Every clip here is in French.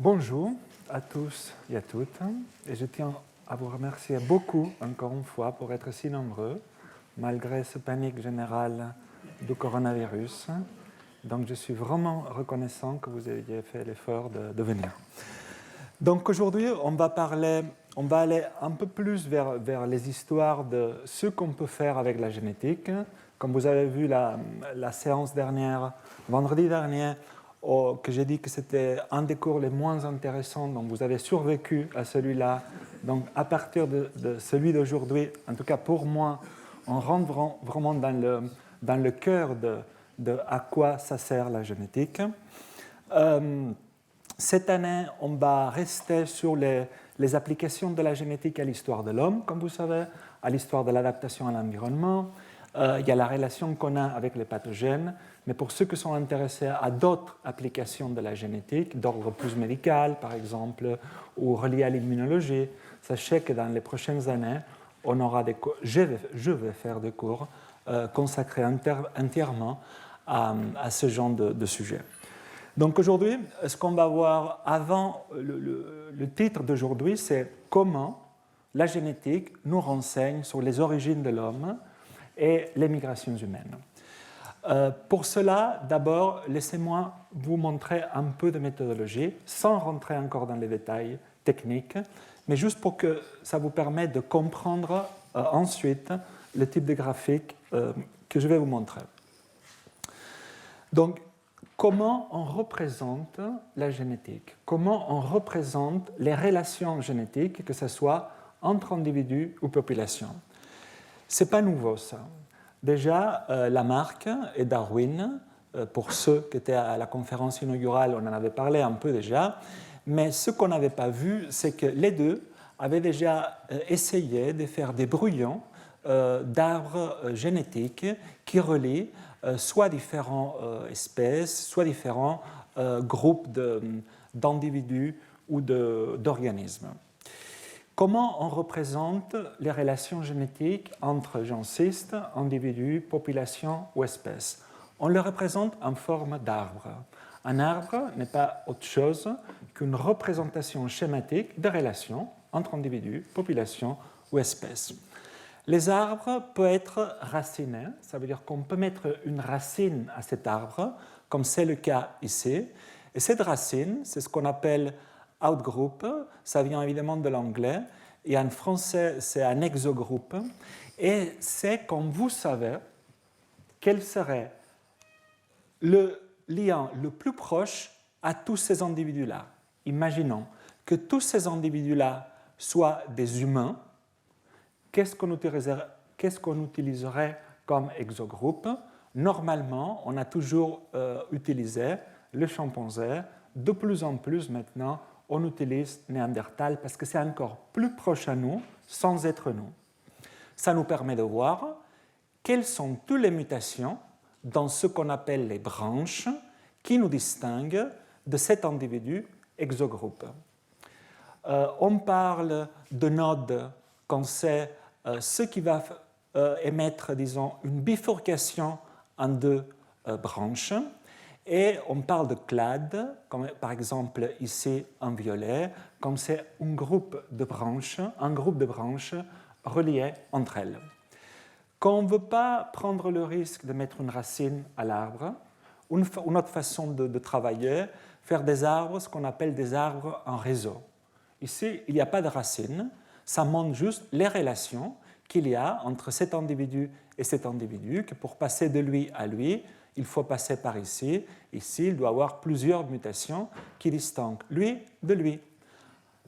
Bonjour à tous et à toutes, et je tiens à vous remercier beaucoup encore une fois pour être si nombreux, malgré ce panique générale du coronavirus. Donc je suis vraiment reconnaissant que vous ayez fait l'effort de venir. Donc aujourd'hui, on va aller un peu plus vers les histoires de ce qu'on peut faire avec la génétique. Comme vous avez vu la séance dernière, vendredi dernier, que j'ai dit que c'était un des cours les moins intéressants, donc vous avez survécu à celui-là. Donc à partir de celui d'aujourd'hui, en tout cas pour moi, on rentre vraiment dans le cœur de à quoi ça sert la génétique. Cette année, on va rester sur les applications de la génétique à l'histoire de l'homme, comme vous savez, à l'histoire de l'adaptation à l'environnement. Il y a la relation qu'on a avec les pathogènes, mais pour ceux qui sont intéressés à d'autres applications de la génétique, d'ordre plus médical par exemple, ou reliées à l'immunologie, sachez que dans les prochaines années, on aura des cours, je vais faire des cours consacrés entièrement à ce genre de sujet. Donc aujourd'hui, ce qu'on va voir avant, le titre d'aujourd'hui, c'est comment la génétique nous renseigne sur les origines de l'homme et les migrations humaines. Pour cela, d'abord, laissez-moi vous montrer un peu de méthodologie, sans rentrer encore dans les détails techniques, mais juste pour que ça vous permette de comprendre ensuite le type de graphique que je vais vous montrer. Donc, comment on représente la génétique? Comment on représente les relations génétiques, que ce soit entre individus ou populations? Ce n'est pas nouveau, ça. Déjà, Lamarck et Darwin, pour ceux qui étaient à la conférence inaugurale, on en avait parlé un peu déjà, mais ce qu'on n'avait pas vu, c'est que les deux avaient déjà essayé de faire des brouillons d'arbres génétiques qui relient soit différentes espèces, soit différents groupes d'individus ou d'organismes. Comment on représente les relations génétiques entre, j'insiste, individus, populations ou espèces? On le représente en forme d'arbre. Un arbre n'est pas autre chose qu'une représentation schématique des relations entre individus, populations ou espèces. Les arbres peuvent être racinés, ça veut dire qu'on peut mettre une racine à cet arbre, comme c'est le cas ici. Et cette racine, c'est ce qu'on appelle outgroup, ça vient évidemment de l'anglais, et en français c'est un exogroupe, et c'est comme vous savez quel serait le lien le plus proche à tous ces individus-là. Imaginons que tous ces individus-là soient des humains. Qu'est-ce qu'on utiliserait comme exogroupe? Normalement, on a toujours utilisé le chimpanzé. De plus en plus maintenant, on utilise Néandertal parce que c'est encore plus proche à nous sans être nous. Ça nous permet de voir quelles sont toutes les mutations dans ce qu'on appelle les branches qui nous distinguent de cet individu exogroupe. On parle de nodes quand c'est ce qui va émettre, disons, une bifurcation en deux branches. Et on parle de clade, comme par exemple ici en violet, comme c'est un groupe de branches reliées entre elles. Quand on ne veut pas prendre le risque de mettre une racine à l'arbre, une autre façon de travailler, faire des arbres, ce qu'on appelle des arbres en réseau. Ici, il n'y a pas de racine, ça montre juste les relations qu'il y a entre cet individu et cet individu, que pour passer de lui à lui, il faut passer par ici. Ici, il doit y avoir plusieurs mutations qui distinguent lui de lui.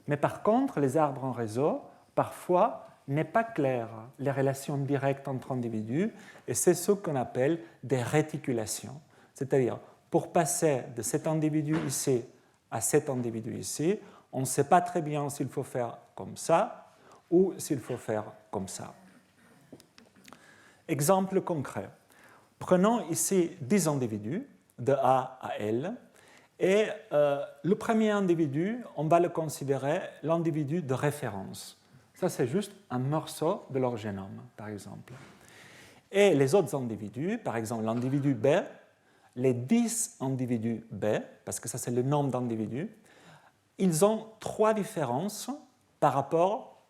Mais par contre, les arbres en réseau, parfois, n'est pas clair les relations directes entre individus, et c'est ce qu'on appelle des réticulations. C'est-à-dire, pour passer de cet individu ici à cet individu ici, on ne sait pas très bien s'il faut faire comme ça ou s'il faut faire comme ça. Exemple concret. Prenons ici 10 individus, de A à L, et le premier individu, on va le considérer l'individu de référence. Ça, c'est juste un morceau de leur génome, par exemple. Et les autres individus, par exemple l'individu B, les 10 individus B, parce que ça c'est le nombre d'individus, ils ont 3 différences par rapport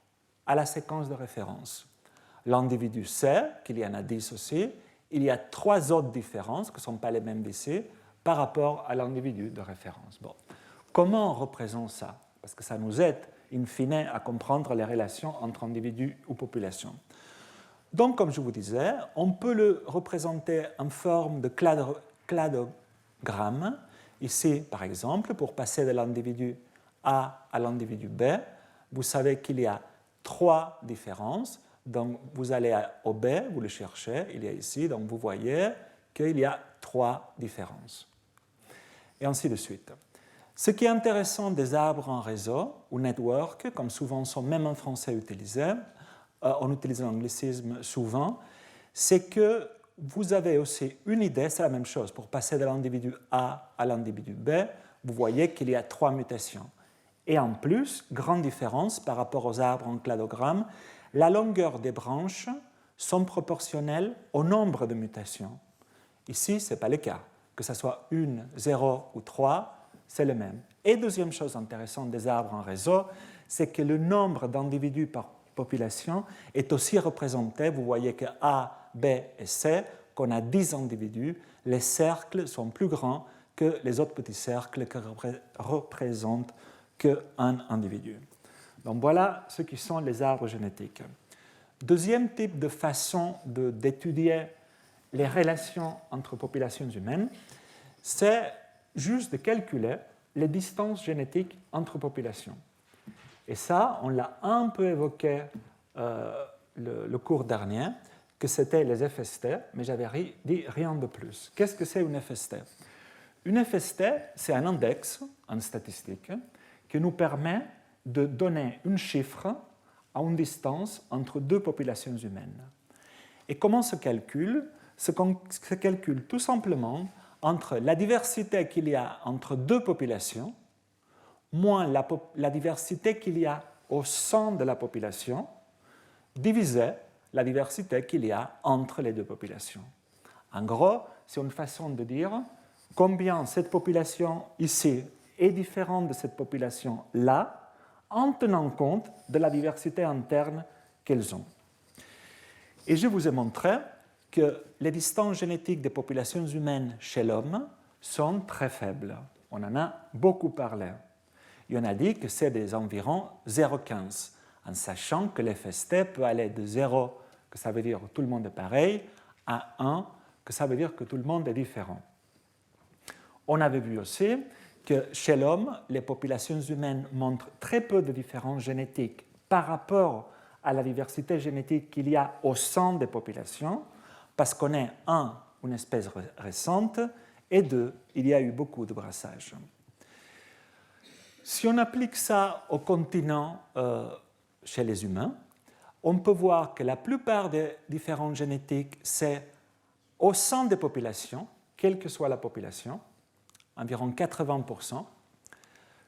à la séquence de référence. L'individu sait qu'il y en a 10 aussi. Il y a 3 autres différences qui ne sont pas les mêmes d'ici par rapport à l'individu de référence. Bon. Comment on représente ça? Parce que ça nous aide, in fine, à comprendre les relations entre individus ou populations. Donc, comme je vous disais, on peut le représenter en forme de cladogramme. Ici, par exemple, pour passer de l'individu A à l'individu B, vous savez qu'il y a 3 différences. Donc, vous allez au B, vous le cherchez, il y a ici, donc vous voyez qu'il y a 3 différences. Et ainsi de suite. Ce qui est intéressant des arbres en réseau, ou network, comme souvent sont même en français utilisés, on utilise l'anglicisme souvent, c'est que vous avez aussi une idée, c'est la même chose, pour passer de l'individu A à l'individu B, vous voyez qu'il y a 3 mutations. Et en plus, grande différence par rapport aux arbres en cladogramme, la longueur des branches sont proportionnelles au nombre de mutations. Ici, ce n'est pas le cas. Que ce soit 1, 0 ou 3, c'est le même. Et deuxième chose intéressante des arbres en réseau, c'est que le nombre d'individus par population est aussi représenté. Vous voyez que A, B et C, qu'on a 10 individus, les cercles sont plus grands que les autres petits cercles qui représentent qu'un individu. Donc voilà ce qui sont les arbres génétiques. Deuxième type de façon d'étudier les relations entre populations humaines, c'est juste de calculer les distances génétiques entre populations. Et ça, on l'a un peu évoqué le cours dernier, que c'était les FST, mais j'avais dit rien de plus. Qu'est-ce que c'est une FST? Une FST, c'est un index en statistique qui nous permet de donner un chiffre à une distance entre 2 populations humaines. Et comment se calcule? Se calcule tout simplement entre la diversité qu'il y a entre 2 populations, moins la diversité qu'il y a au sein de la population, divisé la diversité qu'il y a entre les 2 populations. En gros, c'est une façon de dire combien cette population ici est différente de cette population-là, en tenant compte de la diversité interne qu'elles ont. Et je vous ai montré que les distances génétiques des populations humaines chez l'homme sont très faibles. On en a beaucoup parlé. Et on a dit que c'est des environ 0,15, en sachant que l'FST peut aller de 0, que ça veut dire que tout le monde est pareil, à 1, que ça veut dire que tout le monde est différent. On avait vu aussi que chez l'homme, les populations humaines montrent très peu de différences génétiques par rapport à la diversité génétique qu'il y a au sein des populations, parce qu'on est, 1, une espèce récente, et 2, il y a eu beaucoup de brassage. Si on applique ça au continent chez les humains, on peut voir que la plupart des différences génétiques, c'est au sein des populations, quelle que soit la population, environ 80%,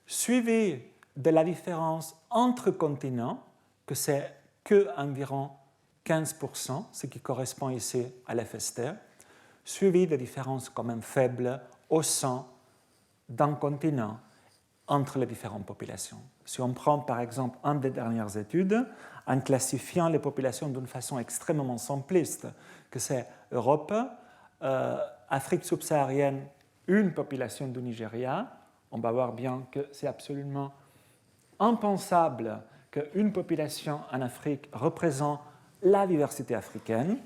suivi de la différence entre continents, que c'est qu'environ 15%, ce qui correspond ici à l'FST, suivi de différences quand même faibles au sein d'un continent entre les différentes populations. Si on prend par exemple une des dernières études, en classifiant les populations d'une façon extrêmement simpliste, que c'est Europe, Afrique subsaharienne, une population du Nigeria, on va voir bien que c'est absolument impensable qu'une population en Afrique représente la diversité africaine,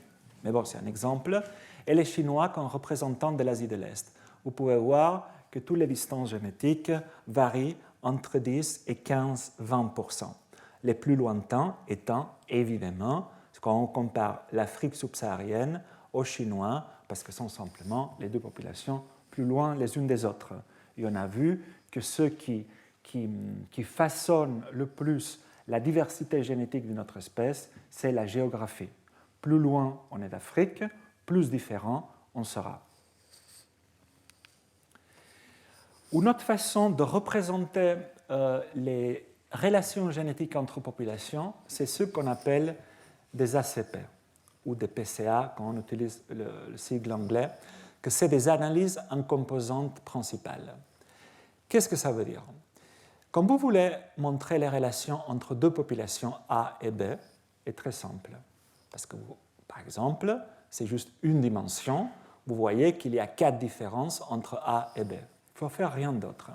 mais bon, c'est un exemple, et les Chinois comme représentants de l'Asie de l'Est. Vous pouvez voir que toutes les distances génétiques varient entre 10 et 15-20%. Les plus lointains étant, évidemment, quand on compare l'Afrique subsaharienne aux Chinois, parce que ce sont simplement les 2 populations plus loin les unes des autres. Et on a vu que ceux qui façonnent le plus la diversité génétique de notre espèce, c'est la géographie. Plus loin on est d'Afrique, plus différent on sera. Une autre façon de représenter les relations génétiques entre populations, c'est ce qu'on appelle des ACP ou des PCA quand on utilise le sigle anglais, que c'est des analyses en composantes principales. Qu'est-ce que ça veut dire? Quand vous voulez montrer les relations entre deux populations A et B, c'est très simple. Parce que, par exemple, c'est juste une dimension. Vous voyez qu'il y a 4 différences entre A et B. Il ne faut faire rien d'autre.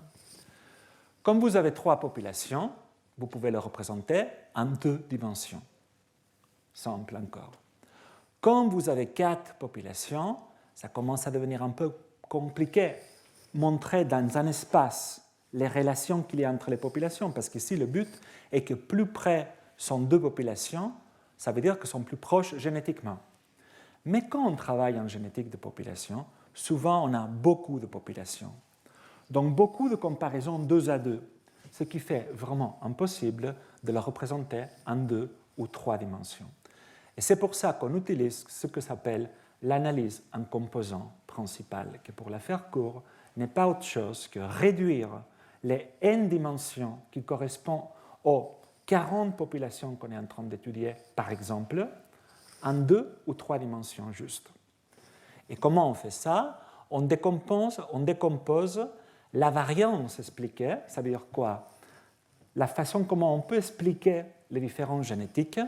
Comme vous avez 3 populations, vous pouvez le représenter en 2 dimensions. Simple encore. Quand vous avez 4 populations, ça commence à devenir un peu compliqué. Montrer dans un espace les relations qu'il y a entre les populations, parce qu'ici le but est que plus près sont 2 populations, ça veut dire qu'elles sont plus proches génétiquement. Mais quand on travaille en génétique de population, souvent on a beaucoup de populations. Donc beaucoup de comparaisons 2 à 2, ce qui fait vraiment impossible de la représenter en 2 ou 3 dimensions. Et c'est pour ça qu'on utilise ce que s'appelle l'analyse en composants principal, qui pour la faire court, n'est pas autre chose que réduire les n dimensions qui correspondent aux 40 populations qu'on est en train d'étudier, par exemple, en 2 ou 3 dimensions juste. Et comment on fait ça? On décompose la variance expliquée, ça veut dire quoi? La façon comment on peut expliquer les différences génétiques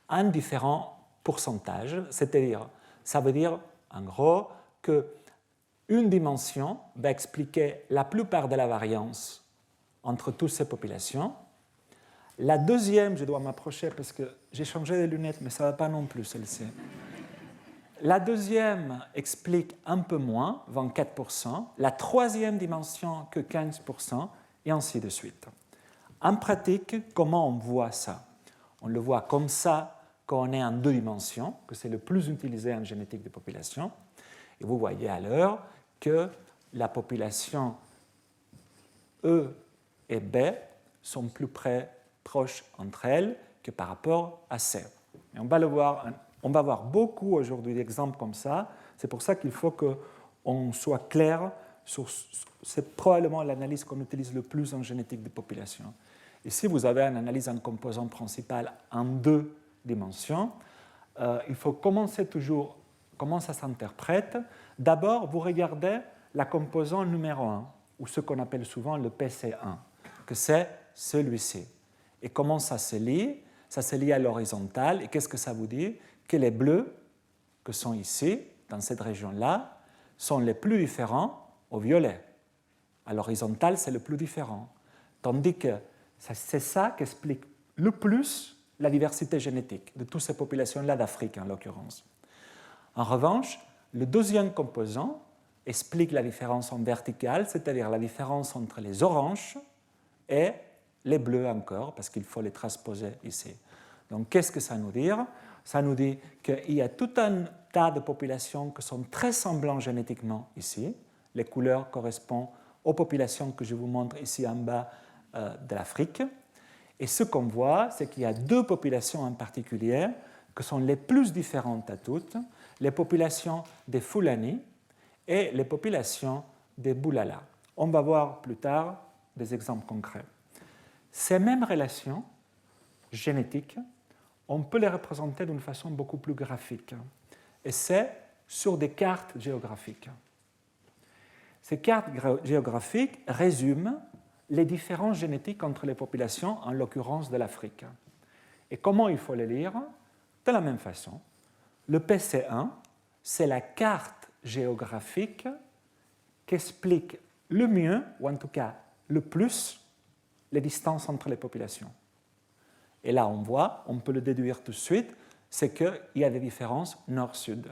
en différents pourcentages, c'est-à-dire, ça veut dire en gros qu'une dimension va expliquer la plupart de la variance entre toutes ces populations. La deuxième, je dois m'approcher parce que j'ai changé de lunettes, mais ça ne va pas non plus celle-ci. La deuxième explique un peu moins, 24%. La troisième dimension que 15%, et ainsi de suite. En pratique, comment on voit ça? On le voit comme ça quand on est en 2 dimensions, que c'est le plus utilisé en génétique de population. Et vous voyez alors que la population E et B sont plus proches entre elles que par rapport à C. Et on va voir beaucoup aujourd'hui d'exemples comme ça. C'est pour ça qu'il faut qu'on soit clair sur. C'est probablement l'analyse qu'on utilise le plus en génétique de population. Ici, vous avez une analyse en composant principal en 2 dimensions. Il faut commencer toujours comment ça s'interprète. D'abord, vous regardez la composante numéro 1, ou ce qu'on appelle souvent le PC1, que c'est celui-ci. Et comment ça se lie? Ça se lie à l'horizontale. Et qu'est-ce que ça vous dit? Que les bleus, que sont ici, dans cette région-là, sont les plus différents au violet. À l'horizontale, c'est le plus différent. Tandis que c'est ça qui explique le plus la diversité génétique de toutes ces populations-là d'Afrique, en l'occurrence. En revanche, le deuxième composant explique la différence en verticale, c'est-à-dire la différence entre les oranges et les bleus encore, parce qu'il faut les transposer ici. Donc, qu'est-ce que ça nous dit? Ça nous dit qu'il y a tout un tas de populations qui sont très semblantes génétiquement ici. Les couleurs correspondent aux populations que je vous montre ici en bas de l'Afrique. Et ce qu'on voit, c'est qu'il y a 2 populations en particulier qui sont les plus différentes à toutes, les populations des Fulani et les populations des Boulala. On va voir plus tard des exemples concrets. Ces mêmes relations génétiques, on peut les représenter d'une façon beaucoup plus graphique. Et c'est sur des cartes géographiques. Ces cartes géographiques résument les différences génétiques entre les populations, en l'occurrence de l'Afrique. Et comment il faut les lire? De la même façon. Le PC1, c'est la carte géographique qui explique le mieux, ou en tout cas le plus, les distances entre les populations. Et là, on voit, on peut le déduire tout de suite, c'est qu'il y a des différences nord-sud.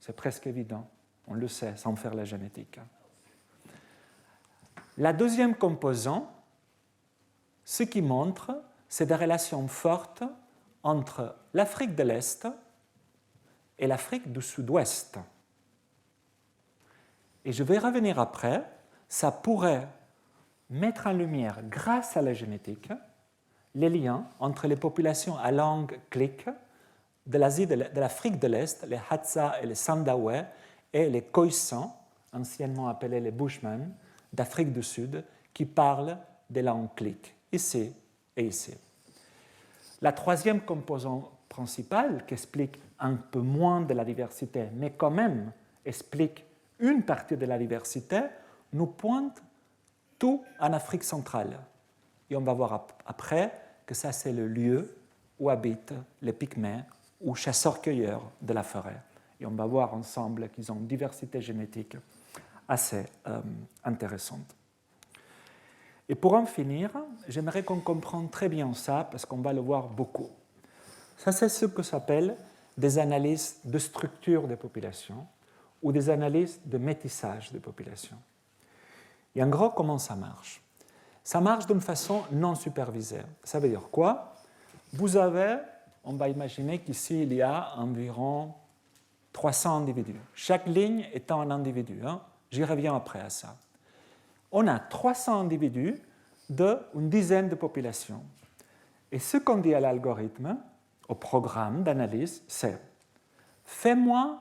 C'est presque évident, on le sait, sans faire la génétique. La deuxième composante, ce qui montre, c'est des relations fortes entre l'Afrique de l'Est et l'Afrique du Sud-Ouest. Et je vais revenir après, ça pourrait mettre en lumière, grâce à la génétique, les liens entre les populations à langue clique de l'Afrique de l'Est, les Hadza et les Sandawe, et les Khoisan, anciennement appelés les Bushmen, d'Afrique du Sud, qui parlent des langues cliques, ici et ici. La troisième composante principale, qui explique un peu moins de la diversité, mais quand même explique une partie de la diversité, nous pointe tout en Afrique centrale. Et on va voir après que ça, c'est le lieu où habitent les Pygmées ou chasseurs-cueilleurs de la forêt. Et on va voir ensemble qu'ils ont une diversité génétique assez intéressante. Et pour en finir, j'aimerais qu'on comprenne très bien ça, parce qu'on va le voir beaucoup. Ça, c'est ce que s'appelle des analyses de structure des populations ou des analyses de métissage des populations. Et en gros, comment ça marche? Ça marche d'une façon non supervisée. Ça veut dire quoi? Vous avez, on va imaginer qu'ici, il y a environ 300 individus. Chaque ligne étant un individu. J'y reviens après à ça. On a 300 individus d'une dizaine de populations. Et ce qu'on dit à l'algorithme, au programme d'analyse, c'est fais-moi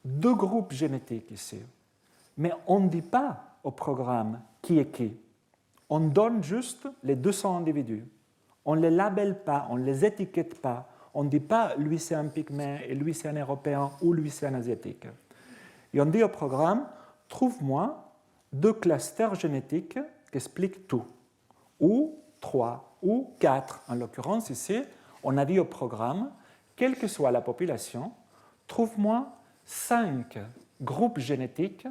2 groupes génétiques ici. Mais on ne dit pas au programme qui est qui. On donne juste les 200 individus. On ne les labelle pas, on ne les étiquette pas. On ne dit pas lui c'est un pygmée et lui c'est un européen ou lui c'est un asiatique. Et on dit au programme trouve-moi 2 clusters génétiques qui expliquent tout. Ou 3, ou 4. En l'occurrence ici, on a dit au programme, quelle que soit la population, trouve-moi 5 groupes génétiques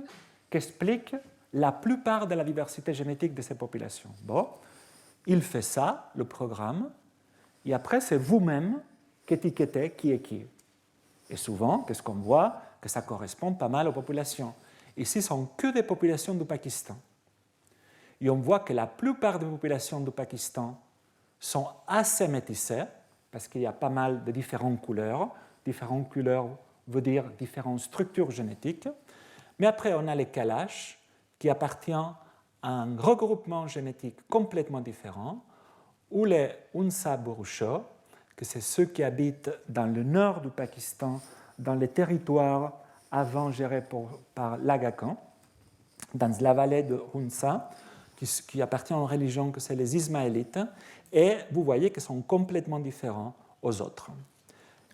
qui expliquent la plupart de la diversité génétique de ces populations. Bon, il fait ça, le programme, et après c'est vous-même qui étiquetez qui est qui. Et souvent, qu'est-ce qu'on voit? Que ça correspond pas mal aux populations. Ici, ce sont que des populations du Pakistan. Et on voit que la plupart des populations du Pakistan sont assez métissées, parce qu'il y a pas mal de différentes couleurs. Différentes couleurs veut dire différentes structures génétiques. Mais après, on a les Kalash, qui appartiennent à un regroupement génétique complètement différent, ou les Unsa Burusha, que c'est ceux qui habitent dans le nord du Pakistan, dans les territoires avant gérés par l'Aga Khan, dans la vallée de Hunsa, qui appartient aux religions que c'est les Ismaélites, et vous voyez qu'ils sont complètement différents aux autres.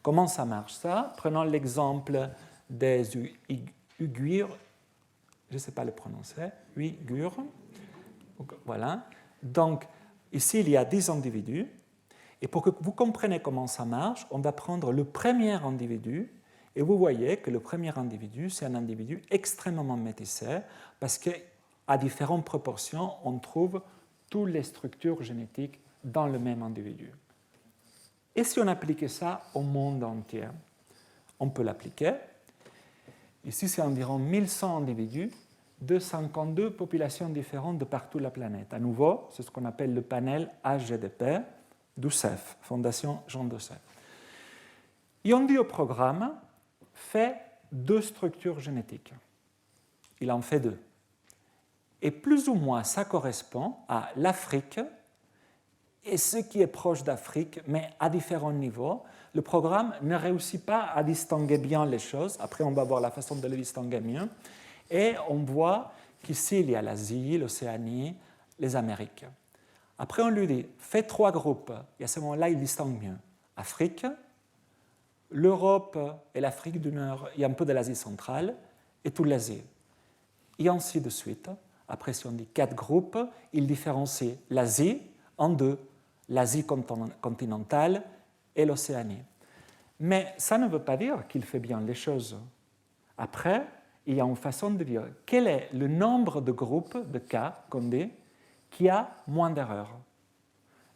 Comment ça marche ça? Prenons l'exemple des Uyghurs, je ne sais pas le prononcer, Uyghurs, voilà. Donc, ici, il y a 10 individus, et pour que vous compreniez comment ça marche, on va prendre le premier individu, et vous voyez que le premier individu, c'est un individu extrêmement métissé, parce qu'à différentes proportions, on trouve toutes les structures génétiques dans le même individu. Et si on appliquait ça au monde entier? On peut l'appliquer. Ici, c'est environ 1100 individus de 52 populations différentes de partout la planète. À nouveau, c'est ce qu'on appelle le panel HGDP du CEF, Fondation Jean de CEF. Et on dit au programme, fais 2 structures génétiques. Il en fait 2. Et plus ou moins, ça correspond à l'Afrique et ce qui est proche d'Afrique, mais à différents niveaux. Le programme ne réussit pas à distinguer bien les choses. Après, on va voir la façon de les distinguer mieux. Et on voit qu'ici, il y a l'Asie, l'Océanie, les Amériques. Après, on lui dit, fais 3 groupes. Et à ce moment-là, il distingue mieux. Afrique, l'Europe et l'Afrique du Nord, il y a un peu de l'Asie centrale, et toute l'Asie. Et ainsi de suite. Après, si on dit 4 groupes, il différencie l'Asie en 2, l'Asie continentale et l'Océanie. Mais ça ne veut pas dire qu'il fait bien les choses. Après, il y a une façon de dire quel est le nombre de groupes, de cas qu'on dit, qui a moins d'erreurs.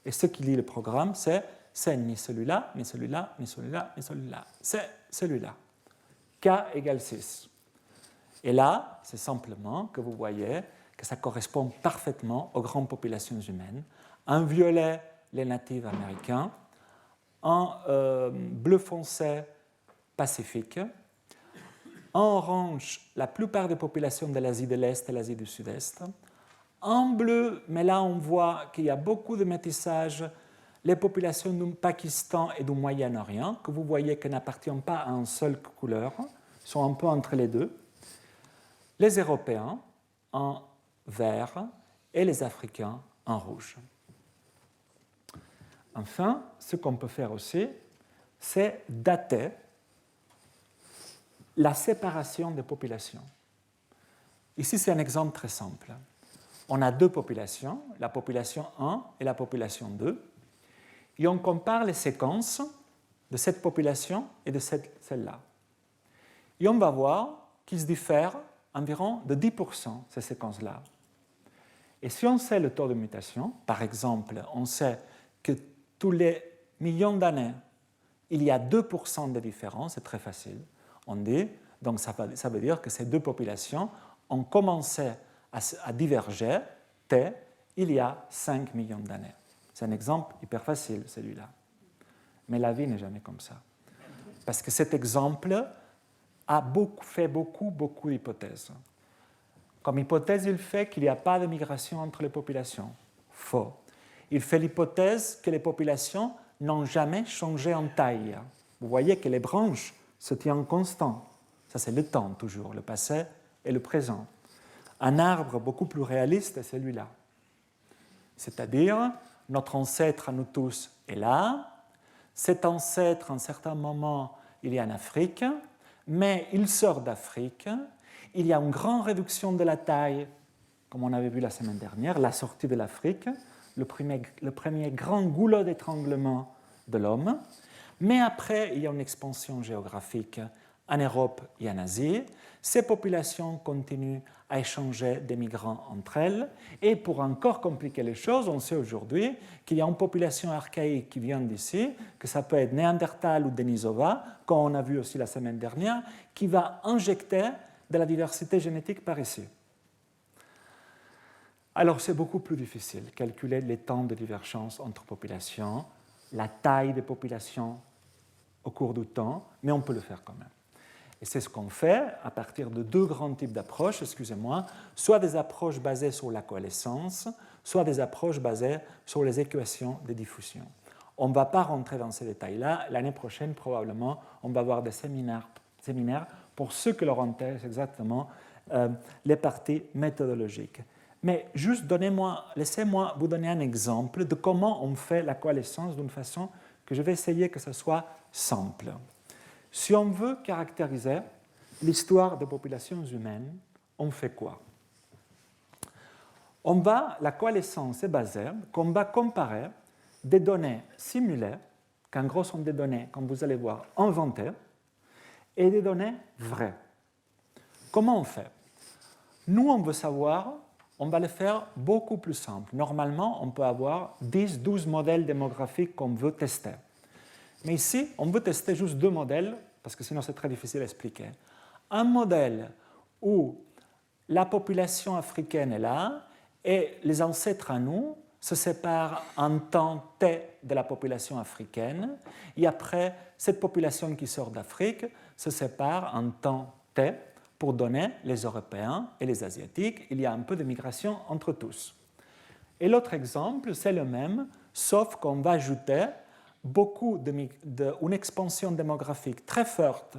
Et ce qu'il dit le programme, c'est ni celui-là, ni celui-là, ni celui-là, ni celui-là. C'est celui-là. K égale 6. Et là, c'est simplement que vous voyez que ça correspond parfaitement aux grandes populations humaines. En violet, les natifs américains. En bleu foncé, Pacifique. En orange, la plupart des populations de l'Asie de l'Est et l'Asie du Sud-Est. En bleu, mais là on voit qu'il y a beaucoup de métissage, les populations du Pakistan et du Moyen-Orient, que vous voyez qu'elles n'appartiennent pas à une seule couleur, sont un peu entre les deux. Les Européens en vert et les Africains en rouge. Enfin, ce qu'on peut faire aussi, c'est dater la séparation des populations. Ici, c'est un exemple très simple. on a deux populations, la population 1 et la population 2, et on compare les séquences de cette population et de celle-là. Et on va voir qu'ils se diffèrent environ de 10%, ces séquences-là. Et si on sait le taux de mutation, par exemple, on sait que tous les millions d'années, il y a 2% de différence, c'est très facile. On dit, donc ça veut dire que ces deux populations ont commencé à diverger, T, il y a 5 millions d'années. C'est un exemple hyper facile, celui-là. Mais la vie n'est jamais comme ça. Parce que cet exemple a fait beaucoup d'hypothèses. Comme hypothèse, il fait qu'il n'y a pas de migration entre les populations. Faux. Il fait l'hypothèse que les populations n'ont jamais changé en taille. Vous voyez que les branches se tiennent constantes. Ça, c'est le temps, toujours, le passé et le présent. Un arbre beaucoup plus réaliste est celui-là. C'est-à-dire, notre ancêtre à nous tous est là. Cet ancêtre, à un certain moment, il est en Afrique, mais il sort d'Afrique. Il y a une grande réduction de la taille, comme on avait vu la semaine dernière, la sortie de l'Afrique, le premier grand goulot d'étranglement de l'homme. Mais après, il y a une expansion géographique en Europe et en Asie. Ces populations continuent à échanger des migrants entre elles. Et pour encore compliquer les choses, on sait aujourd'hui qu'il y a une population archaïque qui vient d'ici, que ça peut être Néandertal ou Denisova, comme on a vu aussi la semaine dernière, qui va injecter de la diversité génétique par ici. Alors c'est beaucoup plus difficile, calculer les temps de divergence entre populations, la taille des populations au cours du temps, mais on peut le faire quand même. Et c'est ce qu'on fait à partir de deux grands types d'approches, soit des approches basées sur la coalescence, soit des approches basées sur les équations de diffusion. On ne va pas rentrer dans ces détails-là. L'année prochaine, probablement, on va avoir des séminaires pour ceux qui leur intéressent exactement les parties méthodologiques. Mais juste laissez-moi vous donner un exemple de comment on fait la coalescence d'une façon que je vais essayer que ce soit simple. Si on veut caractériser l'histoire des populations humaines, on fait quoi? La coalescence est basée qu'on va comparer des données simulées, qu'en gros sont des données, comme vous allez voir, inventées, et des données vraies. Comment on fait? Nous, on veut savoir, on va le faire beaucoup plus simple. Normalement, on peut avoir 10-12 modèles démographiques qu'on veut tester. Mais ici, on veut tester juste deux modèles, parce que sinon c'est très difficile à expliquer. Un modèle où la population africaine est là, et les ancêtres à nous se séparent en temps T de la population africaine, et après, cette population qui sort d'Afrique se sépare en temps T pour donner les Européens et les Asiatiques. Il y a un peu de migration entre tous. Et l'autre exemple, c'est le même, sauf qu'on va ajouter une expansion démographique très forte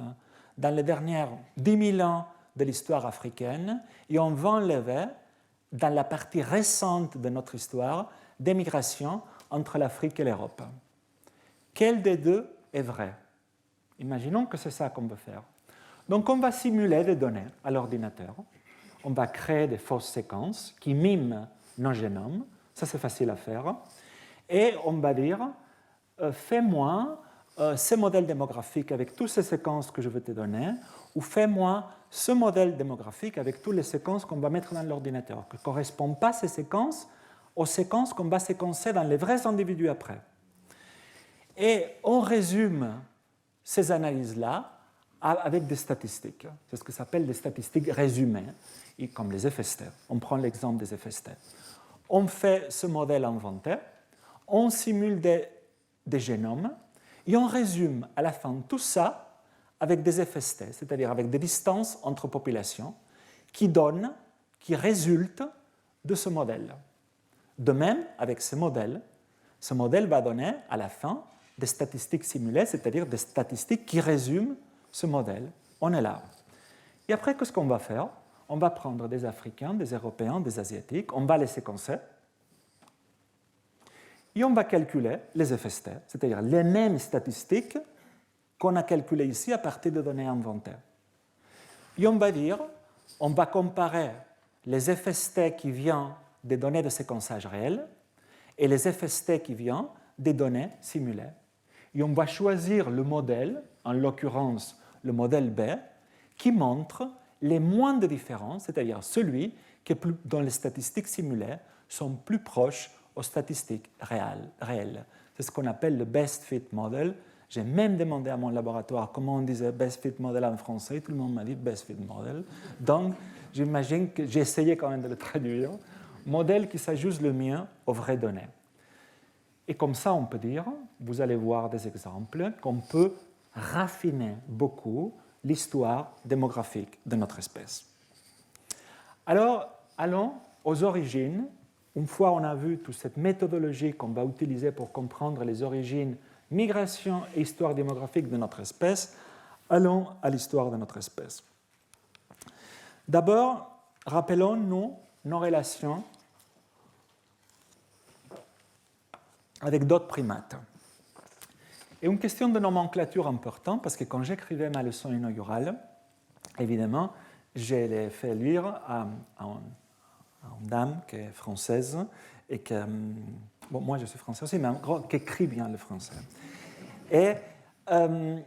dans les dernières 10 000 ans de l'histoire africaine, et on va enlever, dans la partie récente de notre histoire, des migrations entre l'Afrique et l'Europe. Quel des deux est vrai? Imaginons que c'est ça qu'on veut faire. Donc on va simuler des données à l'ordinateur, on va créer des fausses séquences qui miment nos génomes, ça c'est facile à faire, et on va dire fais-moi ce modèle démographique avec toutes ces séquences que je veux te donner, ou fais-moi ce modèle démographique avec toutes les séquences qu'on va mettre dans l'ordinateur, qui ne correspondent pas ces séquences aux séquences qu'on va séquencer dans les vrais individus après. Et on résume ces analyses-là avec des statistiques. C'est ce que s'appelle des statistiques résumées, comme les FST. On prend l'exemple des FST. On fait ce modèle inventé, on simule des génomes, et on résume à la fin tout ça avec des FST, c'est-à-dire avec des distances entre populations qui résultent de ce modèle. De même, avec ce modèle va donner à la fin des statistiques simulées, c'est-à-dire des statistiques qui résument ce modèle. On est là. Et après, qu'est-ce qu'on va faire? On va prendre des Africains, des Européens, des Asiatiques, on va les séquencer, et on va calculer les FST, c'est-à-dire les mêmes statistiques qu'on a calculées ici à partir de données inventées. Et on va comparer les FST qui viennent des données de séquençage réel et les FST qui viennent des données simulées. Et on va choisir le modèle, en l'occurrence le modèle B, qui montre les moins de différences, c'est-à-dire celui dont les statistiques simulées sont plus proches aux statistiques réelles. C'est ce qu'on appelle le best fit model. J'ai même demandé à mon laboratoire comment on disait best fit model en français. Tout le monde m'a dit best fit model. Donc, j'imagine que j'ai essayé quand même de le traduire. Modèle qui s'ajuste le mieux aux vraies données. Et comme ça, on peut dire, vous allez voir des exemples, qu'on peut raffiner beaucoup l'histoire démographique de notre espèce. Alors, allons aux origines. Une fois on a vu toute cette méthodologie qu'on va utiliser pour comprendre les origines, migration et histoire démographique de notre espèce, allons à l'histoire de notre espèce. D'abord, rappelons-nous nos relations avec d'autres primates. Et une question de nomenclature importante, parce que quand j'écrivais ma leçon inaugurale, évidemment, je l'ai fait lire à une dame qui est française, et que, bon, moi je suis français aussi, mais en gros, qui écrit bien le français. Et elle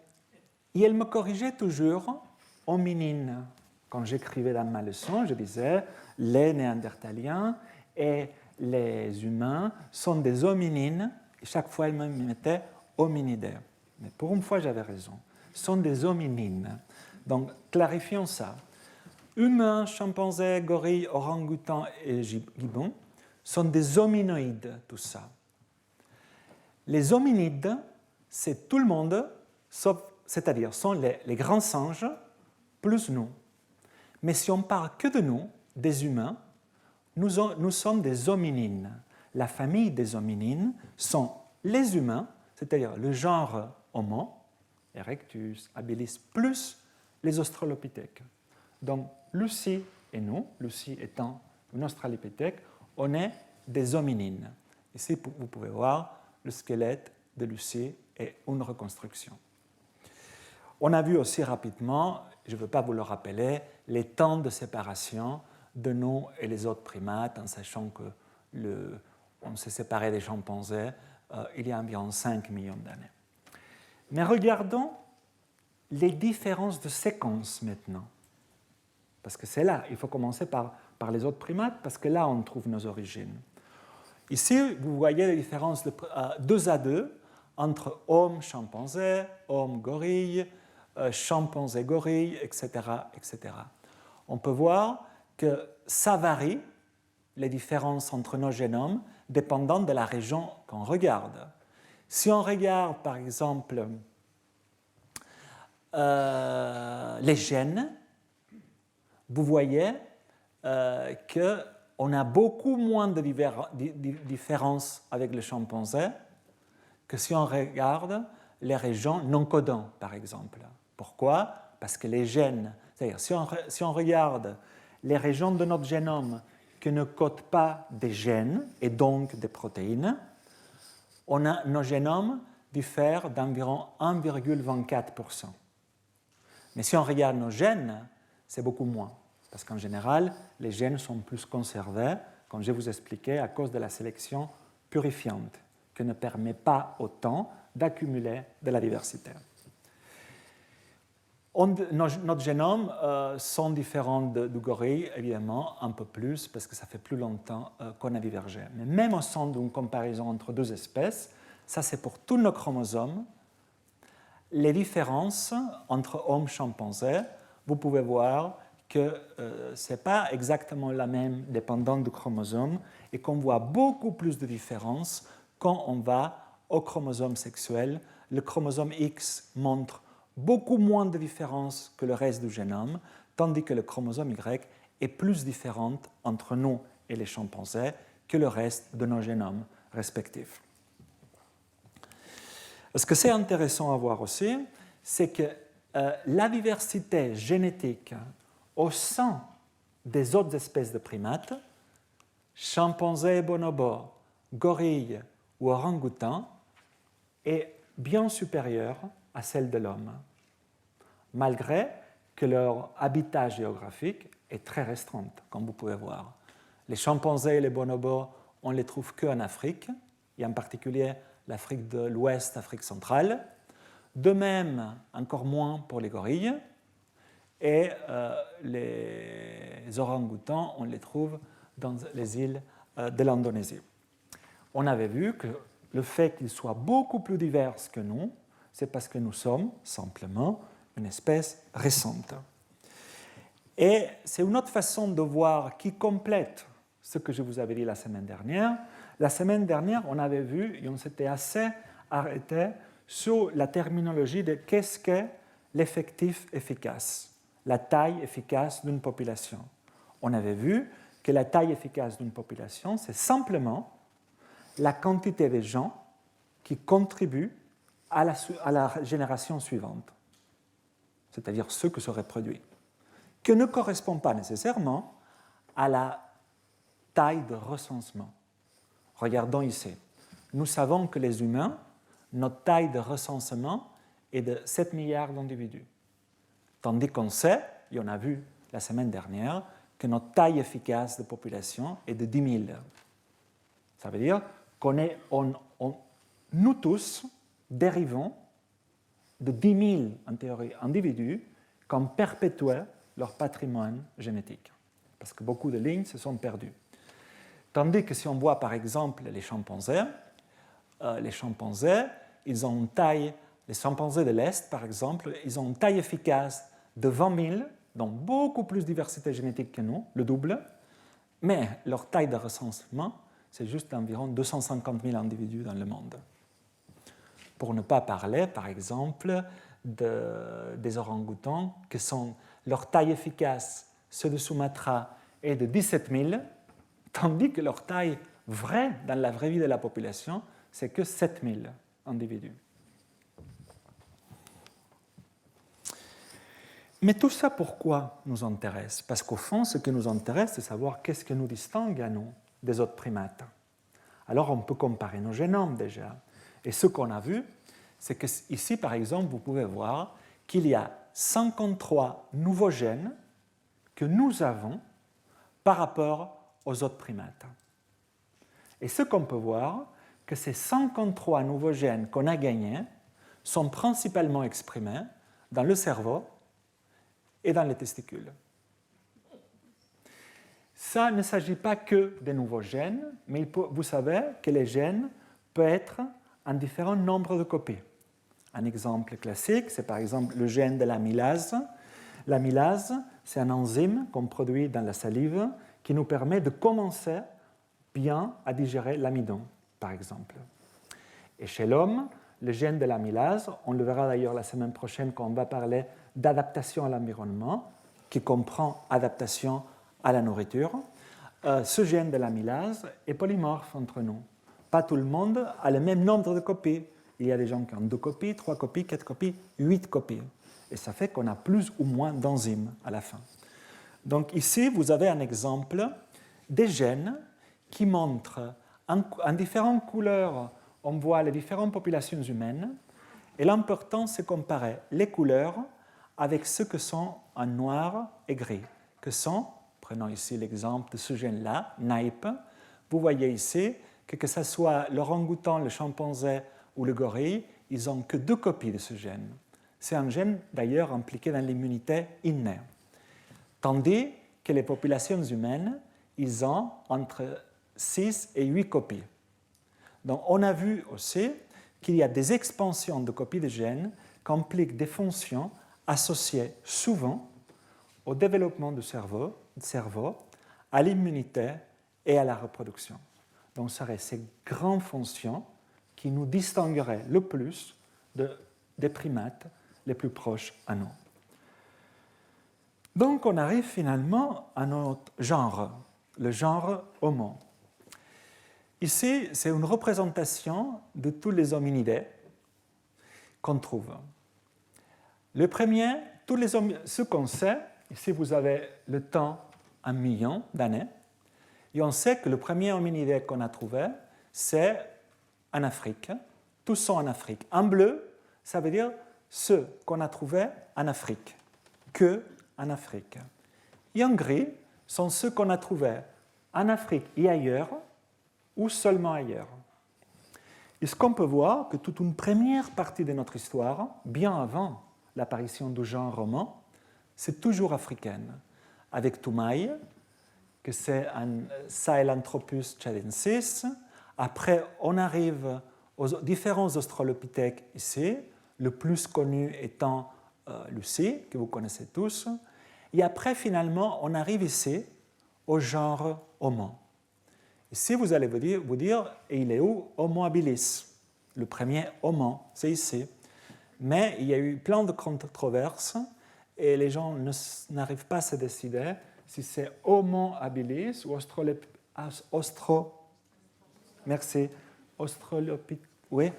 me corrigeait toujours hominine. Quand j'écrivais dans ma leçon, je disais les Néandertaliens et les humains sont des hominines, et chaque fois elle me mettait hominidés. Mais pour une fois, j'avais raison. Sont des hominines. Donc, clarifions ça. Humains, chimpanzés, gorilles, orang-outans et gibbons sont des hominoïdes, tout ça. Les hominides, c'est tout le monde, c'est-à-dire sont les grands singes plus nous. Mais si on parle que de nous, des humains, nous sommes des hominines. La famille des hominines sont les humains, c'est-à-dire le genre Homo, Erectus, habilis, plus les australopithèques. Donc, Lucie et nous, Lucie étant une australopithèque, on est des hominines. Ici, vous pouvez voir le squelette de Lucie et une reconstruction. On a vu aussi rapidement, je ne veux pas vous le rappeler, les temps de séparation de nous et les autres primates, en sachant qu'on s'est séparé des chimpanzés il y a environ 5 millions d'années. Mais regardons les différences de séquences maintenant. Parce que c'est là, il faut commencer par les autres primates, parce que là, on trouve nos origines. Ici, vous voyez les différences de 2 à 2 entre homme, chimpanzé, homme, gorille, chimpanzé, gorille, etc., etc. On peut voir que ça varie, les différences entre nos génomes, dépendant de la région qu'on regarde. Si on regarde, par exemple, les gènes, vous voyez qu'on a beaucoup moins de différences avec le chimpanzé que si on regarde les régions non codantes, par exemple. Pourquoi ? Parce que les gènes, c'est-à-dire si on regarde les régions de notre génome qui ne codent pas des gènes et donc des protéines, nos génomes diffèrent d'environ 1,24%. Mais si on regarde nos gènes, c'est beaucoup moins. Parce qu'en général, les gènes sont plus conservés, comme je vous expliquais, à cause de la sélection purifiante, qui ne permet pas autant d'accumuler de la diversité. Notre génome sont différents du gorille, évidemment, un peu plus, parce que ça fait plus longtemps qu'on a divergé. Mais même au sein d'une comparaison entre 2 espèces, ça c'est pour tous nos chromosomes, les différences entre hommes et chimpanzés, vous pouvez voir que ce n'est pas exactement la même dépendant du chromosome et qu'on voit beaucoup plus de différences quand on va au chromosome sexuel. Le chromosome X montre beaucoup moins de différences que le reste du génome, tandis que le chromosome Y est plus différent entre nous et les chimpanzés que le reste de nos génomes respectifs. Ce que c'est intéressant à voir aussi, c'est que la diversité génétique au sein des autres espèces de primates, chimpanzés, bonobos, gorilles ou orang-outans, est bien supérieure à celle de l'homme, malgré que leur habitat géographique est très restreint, comme vous pouvez voir. Les chimpanzés et les bonobos, on ne les trouve qu'en Afrique, et en particulier l'Afrique de l'Ouest, l'Afrique centrale. De même, encore moins pour les gorilles. Et les orang-outans, on les trouve dans les îles de l'Indonésie. On avait vu que le fait qu'ils soient beaucoup plus divers que nous, c'est parce que nous sommes simplement une espèce récente. Et c'est une autre façon de voir qui complète ce que je vous avais dit la semaine dernière. La semaine dernière, on avait vu, et on s'était assez arrêté sur la terminologie de qu'est-ce qu'est l'effectif efficace, la taille efficace d'une population. On avait vu que la taille efficace d'une population, c'est simplement la quantité de gens qui contribuent à la génération suivante, c'est-à-dire ceux qui se reproduisent, qui ne correspond pas nécessairement à la taille de recensement. Regardons ici. Nous savons que les humains, notre taille de recensement est de 7 milliards d'individus. Tandis qu'on sait, et on a vu la semaine dernière, que notre taille efficace de population est de 10 000. Ça veut dire qu'on nous tous dérivons de 10 000 en théorie, individus qui ont perpétué leur patrimoine génétique. Parce que beaucoup de lignes se sont perdues. Tandis que si on voit par exemple les chimpanzés, ils ont une taille, les chimpanzés de l'Est par exemple, ils ont une taille efficace de 20 000, donc beaucoup plus de diversité génétique que nous, le double, mais leur taille de recensement, c'est juste environ 250 000 individus dans le monde. Pour ne pas parler, par exemple, des orang-outans, que sont leur taille efficace, ceux de Sumatra, est de 17 000, tandis que leur taille vraie, dans la vraie vie de la population, c'est que 7 000 individus. Mais tout ça, pourquoi nous intéresse? Parce qu'au fond, ce qui nous intéresse, c'est savoir qu'est-ce qui nous distingue à nous des autres primates. Alors, on peut comparer nos génomes déjà. Et ce qu'on a vu, c'est qu'ici, par exemple, vous pouvez voir qu'il y a 53 nouveaux gènes que nous avons par rapport aux autres primates. Et ce qu'on peut voir, que ces 53 nouveaux gènes qu'on a gagnés sont principalement exprimés dans le cerveau et dans les testicules. Ça ne s'agit pas que des nouveaux gènes, mais vous savez que les gènes peuvent être en différents nombres de copies. Un exemple classique, c'est par exemple le gène de l'amylase. L'amylase, c'est un enzyme qu'on produit dans la salive qui nous permet de commencer bien à digérer l'amidon, par exemple. Et chez l'homme, le gène de l'amylase, on le verra d'ailleurs la semaine prochaine quand on va parler d'adaptation à l'environnement, qui comprend adaptation à la nourriture. Ce gène de l'amylase est polymorphe entre nous. Pas tout le monde a le même nombre de copies. Il y a des gens qui ont 2 copies, 3 copies, 4 copies, 8 copies. Et ça fait qu'on a plus ou moins d'enzymes à la fin. Donc ici, vous avez un exemple des gènes qui montrent en différentes couleurs, on voit les différentes populations humaines. Et l'important, c'est comparer les couleurs avec ce que sont en noir et gris, que sont, prenons ici l'exemple de ce gène-là, NAIP. Vous voyez ici que ce soit l'orang-outan, le chimpanzé ou le gorille, ils n'ont que 2 copies de ce gène. C'est un gène d'ailleurs impliqué dans l'immunité innée. Tandis que les populations humaines, ils ont entre 6 et 8 copies. Donc on a vu aussi qu'il y a des expansions de copies de gènes qui impliquent des fonctions associées souvent au développement du cerveau, à l'immunité et à la reproduction. Donc ce seraient ces grandes fonctions qui nous distingueraient le plus des primates les plus proches à nous. Donc on arrive finalement à notre genre, le genre Homo. Ici, c'est une représentation de tous les hominidés qu'on trouve. Le premier, ce qu'on sait, ici vous avez le temps 1 million d'années, et on sait que le premier hominidé qu'on a trouvé, c'est en Afrique. Tous sont en Afrique. En bleu, ça veut dire ceux qu'on a trouvés en Afrique, que en Afrique. Et en gris sont ceux qu'on a trouvés en Afrique et ailleurs, ou seulement ailleurs. Et ce qu'on peut voir, que toute une première partie de notre histoire, bien avant l'apparition du genre roman, c'est toujours africaine, avec Toumaï, que c'est un Sahelanthropus tchadensis. Après, on arrive aux différents australopithèques ici, le plus connu étant Lucie, que vous connaissez tous. Et après, finalement, on arrive ici au genre Homo. Ici, vous allez vous dire, et il est où Homo habilis, le premier Homo, c'est ici. Mais il y a eu plein de controverses et les gens n'arrivent pas à se décider si c'est Homo habilis ou oui,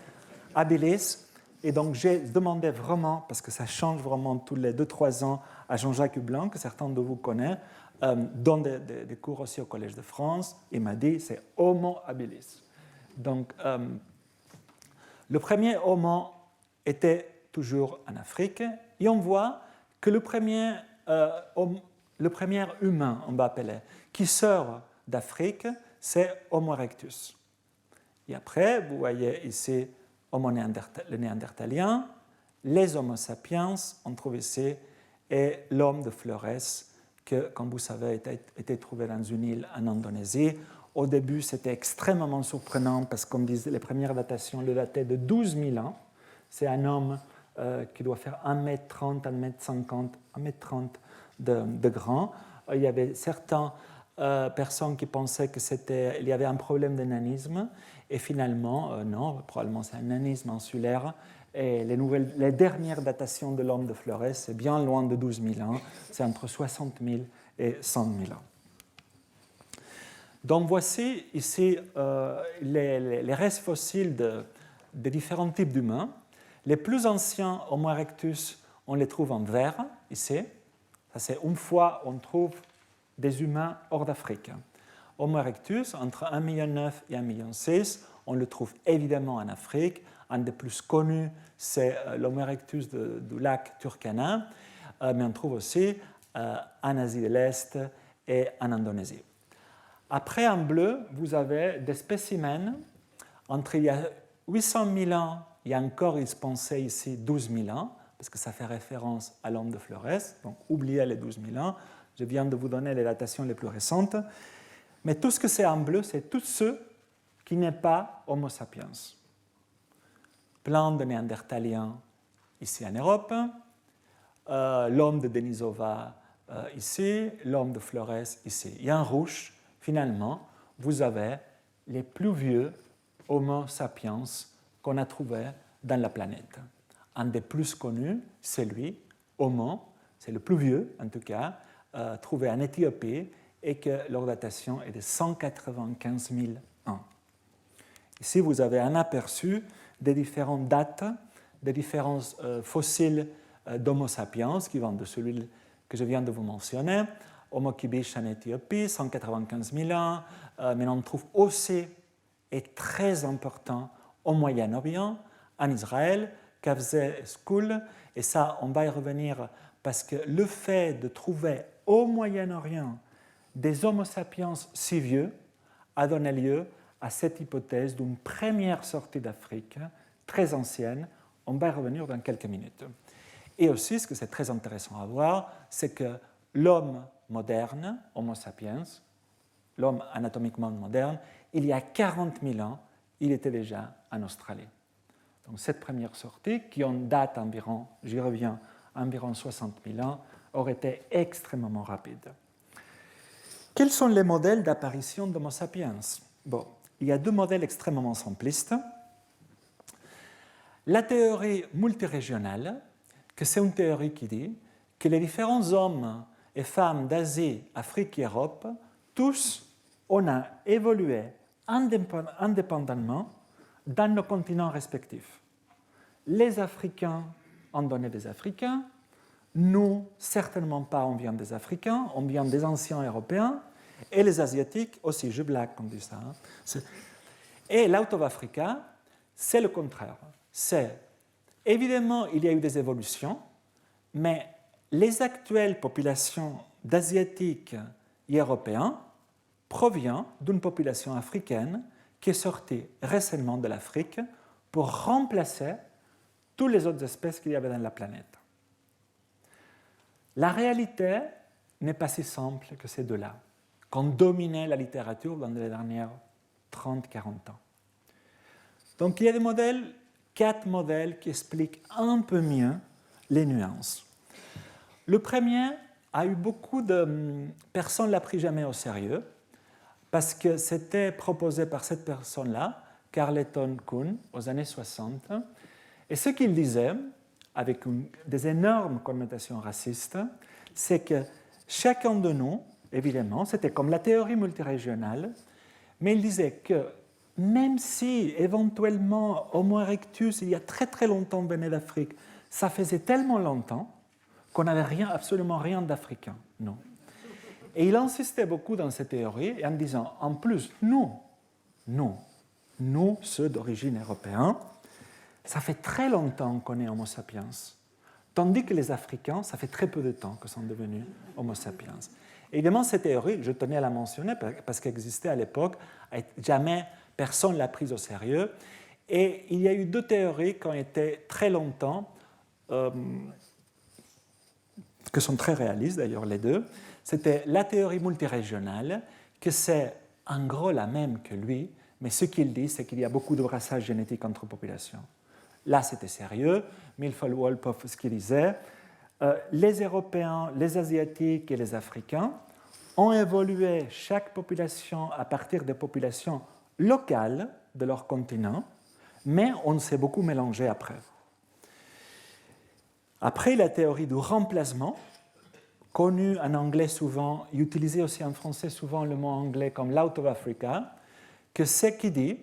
habilis. Et donc j'ai demandé vraiment, parce que ça change vraiment tous les 2-3 ans, à Jean-Jacques Hublin, que certains de vous connaissent, donne des cours aussi au Collège de France. Il m'a dit c'est Homo habilis. Donc le premier Homo était toujours en Afrique et on voit que le premier humain, on va appeler, qui sort d'Afrique, c'est Homo erectus. Et après, vous voyez ici le néandertalien, les Homo sapiens, on trouve ici, et l'homme de Flores, que, comme vous savez, a été trouvé dans une île en Indonésie. Au début, c'était extrêmement surprenant parce qu'on disait les premières datations le dataient de 12 000 ans. C'est un homme qui doit faire 1m30, 1m50, 1m30 de grand. Il y avait certaines personnes qui pensaient qu'il y avait un problème de nanisme, et finalement, non, probablement c'est un nanisme insulaire. Et les dernières datations de l'homme de Flores, c'est bien loin de 12 000 ans, c'est entre 60 000 et 100 000 ans. Donc voici ici les restes fossiles de différents types d'humains. Les plus anciens Homo erectus, on les trouve en vert, ici. Ça, c'est une fois on trouve des humains hors d'Afrique. Homo erectus, entre 1,9 million et 1,6 million, on le trouve évidemment en Afrique. Un des plus connus, c'est l'Homo erectus du lac Turkana, mais on trouve aussi en Asie de l'Est et en Indonésie. Après, en bleu, vous avez des spécimens entre il y a 800 000 ans et encore, ils se pensaient ici 12 000 ans, parce que ça fait référence à l'homme de Flores, donc oubliez les 12 000 ans. Je viens de vous donner les datations les plus récentes. Mais tout ce que c'est en bleu, c'est tous ceux qui n'est pas Homo sapiens. Plein de néandertaliens ici en Europe, l'homme de Denisova ici, l'homme de Flores ici. Et en rouge, finalement, vous avez les plus vieux Homo sapiens qu'on a trouvés dans la planète. Un des plus connus, c'est lui, Homo, c'est le plus vieux en tout cas, trouvé en Éthiopie et que leur datation est de 195 000 ans. Ici, vous avez un aperçu des différentes dates, des différents fossiles d'Homo sapiens qui vont de celui que je viens de vous mentionner. Homo kibish en Éthiopie, 195 000 ans, mais on trouve aussi, et très important, au Moyen-Orient, en Israël, Kavze et Skul, et ça, on va y revenir parce que le fait de trouver au Moyen-Orient des Homo sapiens si vieux a donné lieu à cette hypothèse d'une première sortie d'Afrique très ancienne. On va y revenir dans quelques minutes. Et aussi, ce que c'est très intéressant à voir, c'est que l'homme moderne, Homo sapiens, l'homme anatomiquement moderne, il y a 40 000 ans, il était déjà en Australie. Donc cette première sortie, qui en date environ, j'y reviens, environ 60 000 ans, aurait été extrêmement rapide. Quels sont les modèles d'apparition d'Homo sapiens? Bon, il y a deux modèles extrêmement simplistes. La théorie multirégionale, que c'est une théorie qui dit que les différents hommes et femmes d'Asie, Afrique et Europe, tous, on a évolué indépendamment dans nos continents respectifs. Les Africains ont donné des Africains, nous, certainement pas, on vient des Africains, on vient des anciens Européens, et les Asiatiques aussi, je blague comme dit ça. Hein. Et l'Out of Africa, c'est le contraire. C'est, évidemment, il y a eu des évolutions, mais les actuelles populations d'Asiatiques et Européens provient d'une population africaine qui est sortie récemment de l'Afrique pour remplacer toutes les autres espèces qu'il y avait dans la planète. La réalité n'est pas si simple que ces deux-là, qui ont dominé la littérature dans les dernières 30-40 ans. Donc il y a des modèles, 4 modèles qui expliquent un peu mieux les nuances. Le premier a eu beaucoup de personnes ne l'a pris jamais au sérieux parce que c'était proposé par cette personne-là, Carleton Coon, aux années 60. Et ce qu'il disait, avec des énormes connotations racistes, c'est que chacun de nous, évidemment, c'était comme la théorie multirégionale, mais il disait que même si éventuellement Homo erectus, il y a très très longtemps, venait d'Afrique, ça faisait tellement longtemps qu'on n'avait absolument rien d'africain. Non. Et il insistait beaucoup dans cette théorie en disant, en plus, nous, ceux d'origine européenne, ça fait très longtemps qu'on est Homo sapiens, tandis que les Africains, ça fait très peu de temps qu'ils sont devenus Homo sapiens. Évidemment, cette théorie, je tenais à la mentionner parce qu'elle existait à l'époque, jamais personne ne l'a prise au sérieux, et il y a eu 2 théories qui ont été très longtemps, qui sont très réalistes d'ailleurs les deux. C'était la théorie multirégionale, que c'est en gros la même que lui, mais ce qu'il dit, c'est qu'il y a beaucoup de brassage génétique entre populations. Là, c'était sérieux. Milfold Wolpoff, ce qu'il disait, les Européens, les Asiatiques et les Africains ont évolué chaque population à partir des populations locales de leur continent, mais on s'est beaucoup mélangé après. Après, la théorie du remplacement, connue en anglais souvent, utilisée aussi en français souvent le mot anglais comme l'out of Africa, que c'est qui dit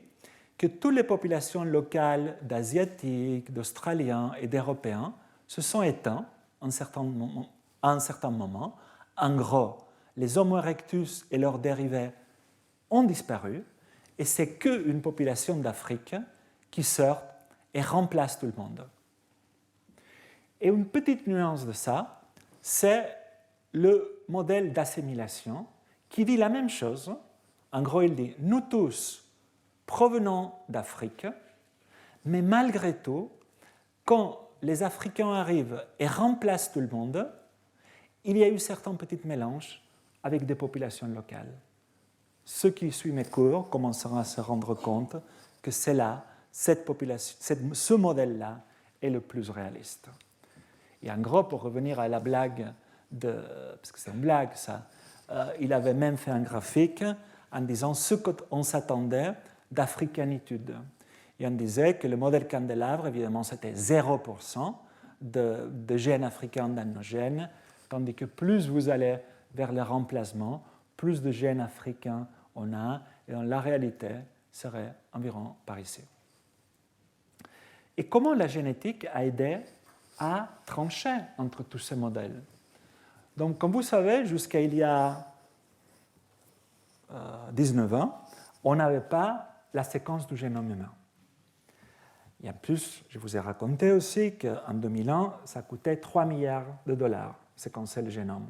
que toutes les populations locales d'Asiatiques, d'Australiens et d'Européens se sont éteintes à un certain moment. En gros, les Homo erectus et leurs dérivés ont disparu, et c'est qu'une population d'Afrique qui sort et remplace tout le monde. Et une petite nuance de ça, c'est le modèle d'assimilation qui dit la même chose. En gros, il dit, nous tous provenons d'Afrique, mais malgré tout, quand les Africains arrivent et remplacent tout le monde, il y a eu certains petits mélanges avec des populations locales. Ceux qui suivent mes cours commenceront à se rendre compte que c'est là, ce modèle-là est le plus réaliste. Et en gros, pour revenir à la blague, parce que c'est une blague ça, il avait même fait un graphique en disant ce qu'on s'attendait d'africanitude. Et on disait que le modèle Candélabre, évidemment, c'était 0% de gènes africains dans nos gènes, tandis que plus vous allez vers le remplacement, plus de gènes africains on a, et dans la réalité serait environ par ici. Et comment la génétique a aidé à trancher entre tous ces modèles? Donc, comme vous savez, jusqu'à il y a 19 ans, on n'avait pas la séquence du génome humain. Et en plus, je vous ai raconté aussi qu'en 2001, ça coûtait 3 milliards de dollars, séquencer le génome.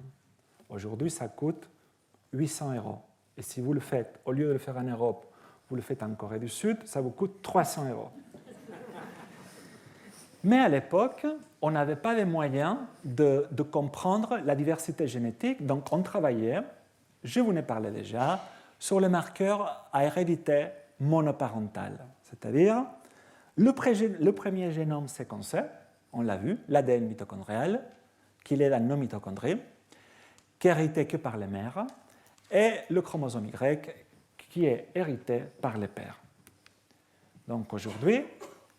Aujourd'hui, ça coûte 800 €. Et si vous le faites, au lieu de le faire en Europe, vous le faites en Corée du Sud, ça vous coûte 300 €. Mais à l'époque, on n'avait pas les moyens de comprendre la diversité génétique, donc on travaillait, je vous en ai parlé déjà, sur les marqueurs à hérédité monoparentale, c'est-à-dire le premier génome séquencé, on l'a vu, l'ADN mitochondrial, qu'il est dans nos mitochondries, qui est hérité que par les mères, et le chromosome Y, qui est hérité par les pères. Donc aujourd'hui,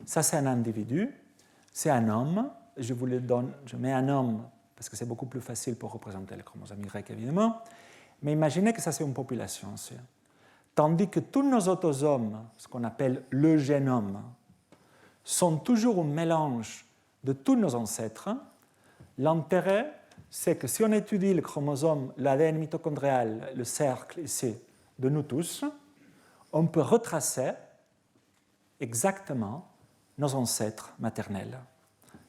ça c'est un individu, c'est un homme, je vous le donne, je mets un homme parce que c'est beaucoup plus facile pour représenter le chromosome Y évidemment, mais imaginez que ça c'est une population aussi. Tandis que tous nos autosomes, ce qu'on appelle le génome, sont toujours un mélange de tous nos ancêtres, l'intérêt c'est que si on étudie le chromosome, l'ADN mitochondrial, le cercle ici, de nous tous, on peut retracer exactement nos ancêtres maternels,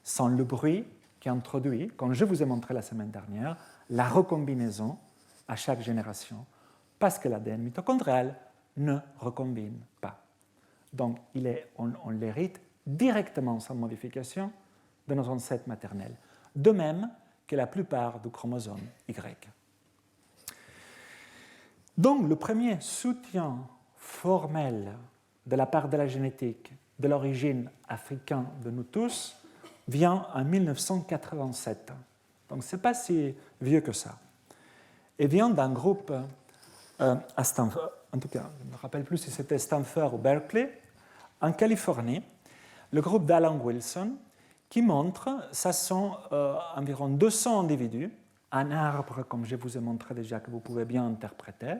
sans le bruit qui introduit, comme je vous ai montré la semaine dernière, la recombinaison à chaque génération. parce que l'ADN mitochondrial ne recombine pas. Donc, on l'hérite directement sans modification de nos ancêtres maternels, de même que la plupart du chromosome Y. Donc, le premier soutien formel de la part de la génétique de l'origine africaine de nous tous vient en 1987. Donc, ce n'est pas si vieux que ça. Et vient d'un groupe à Stanford, en tout cas, je ne me rappelle plus si c'était Stanford ou Berkeley, en Californie, le groupe d'Alan Wilson, qui montre, ça sont environ 200 individus, un arbre, comme je vous ai montré déjà, que vous pouvez bien interpréter.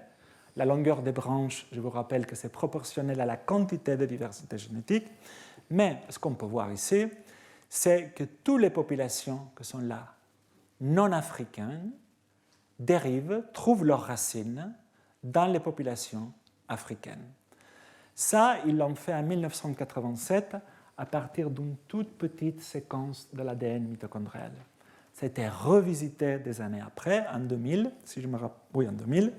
La longueur des branches, je vous rappelle que c'est proportionnel à la quantité de diversité génétique. Mais ce qu'on peut voir ici, c'est que toutes les populations qui sont là, non africaines, trouvent leurs racines dans les populations africaines. Ça, ils l'ont fait en 1987 à partir d'une toute petite séquence de l'ADN mitochondrial. Ça a été revisité des années après, en 2000, si je me rappelle, oui, en 2000,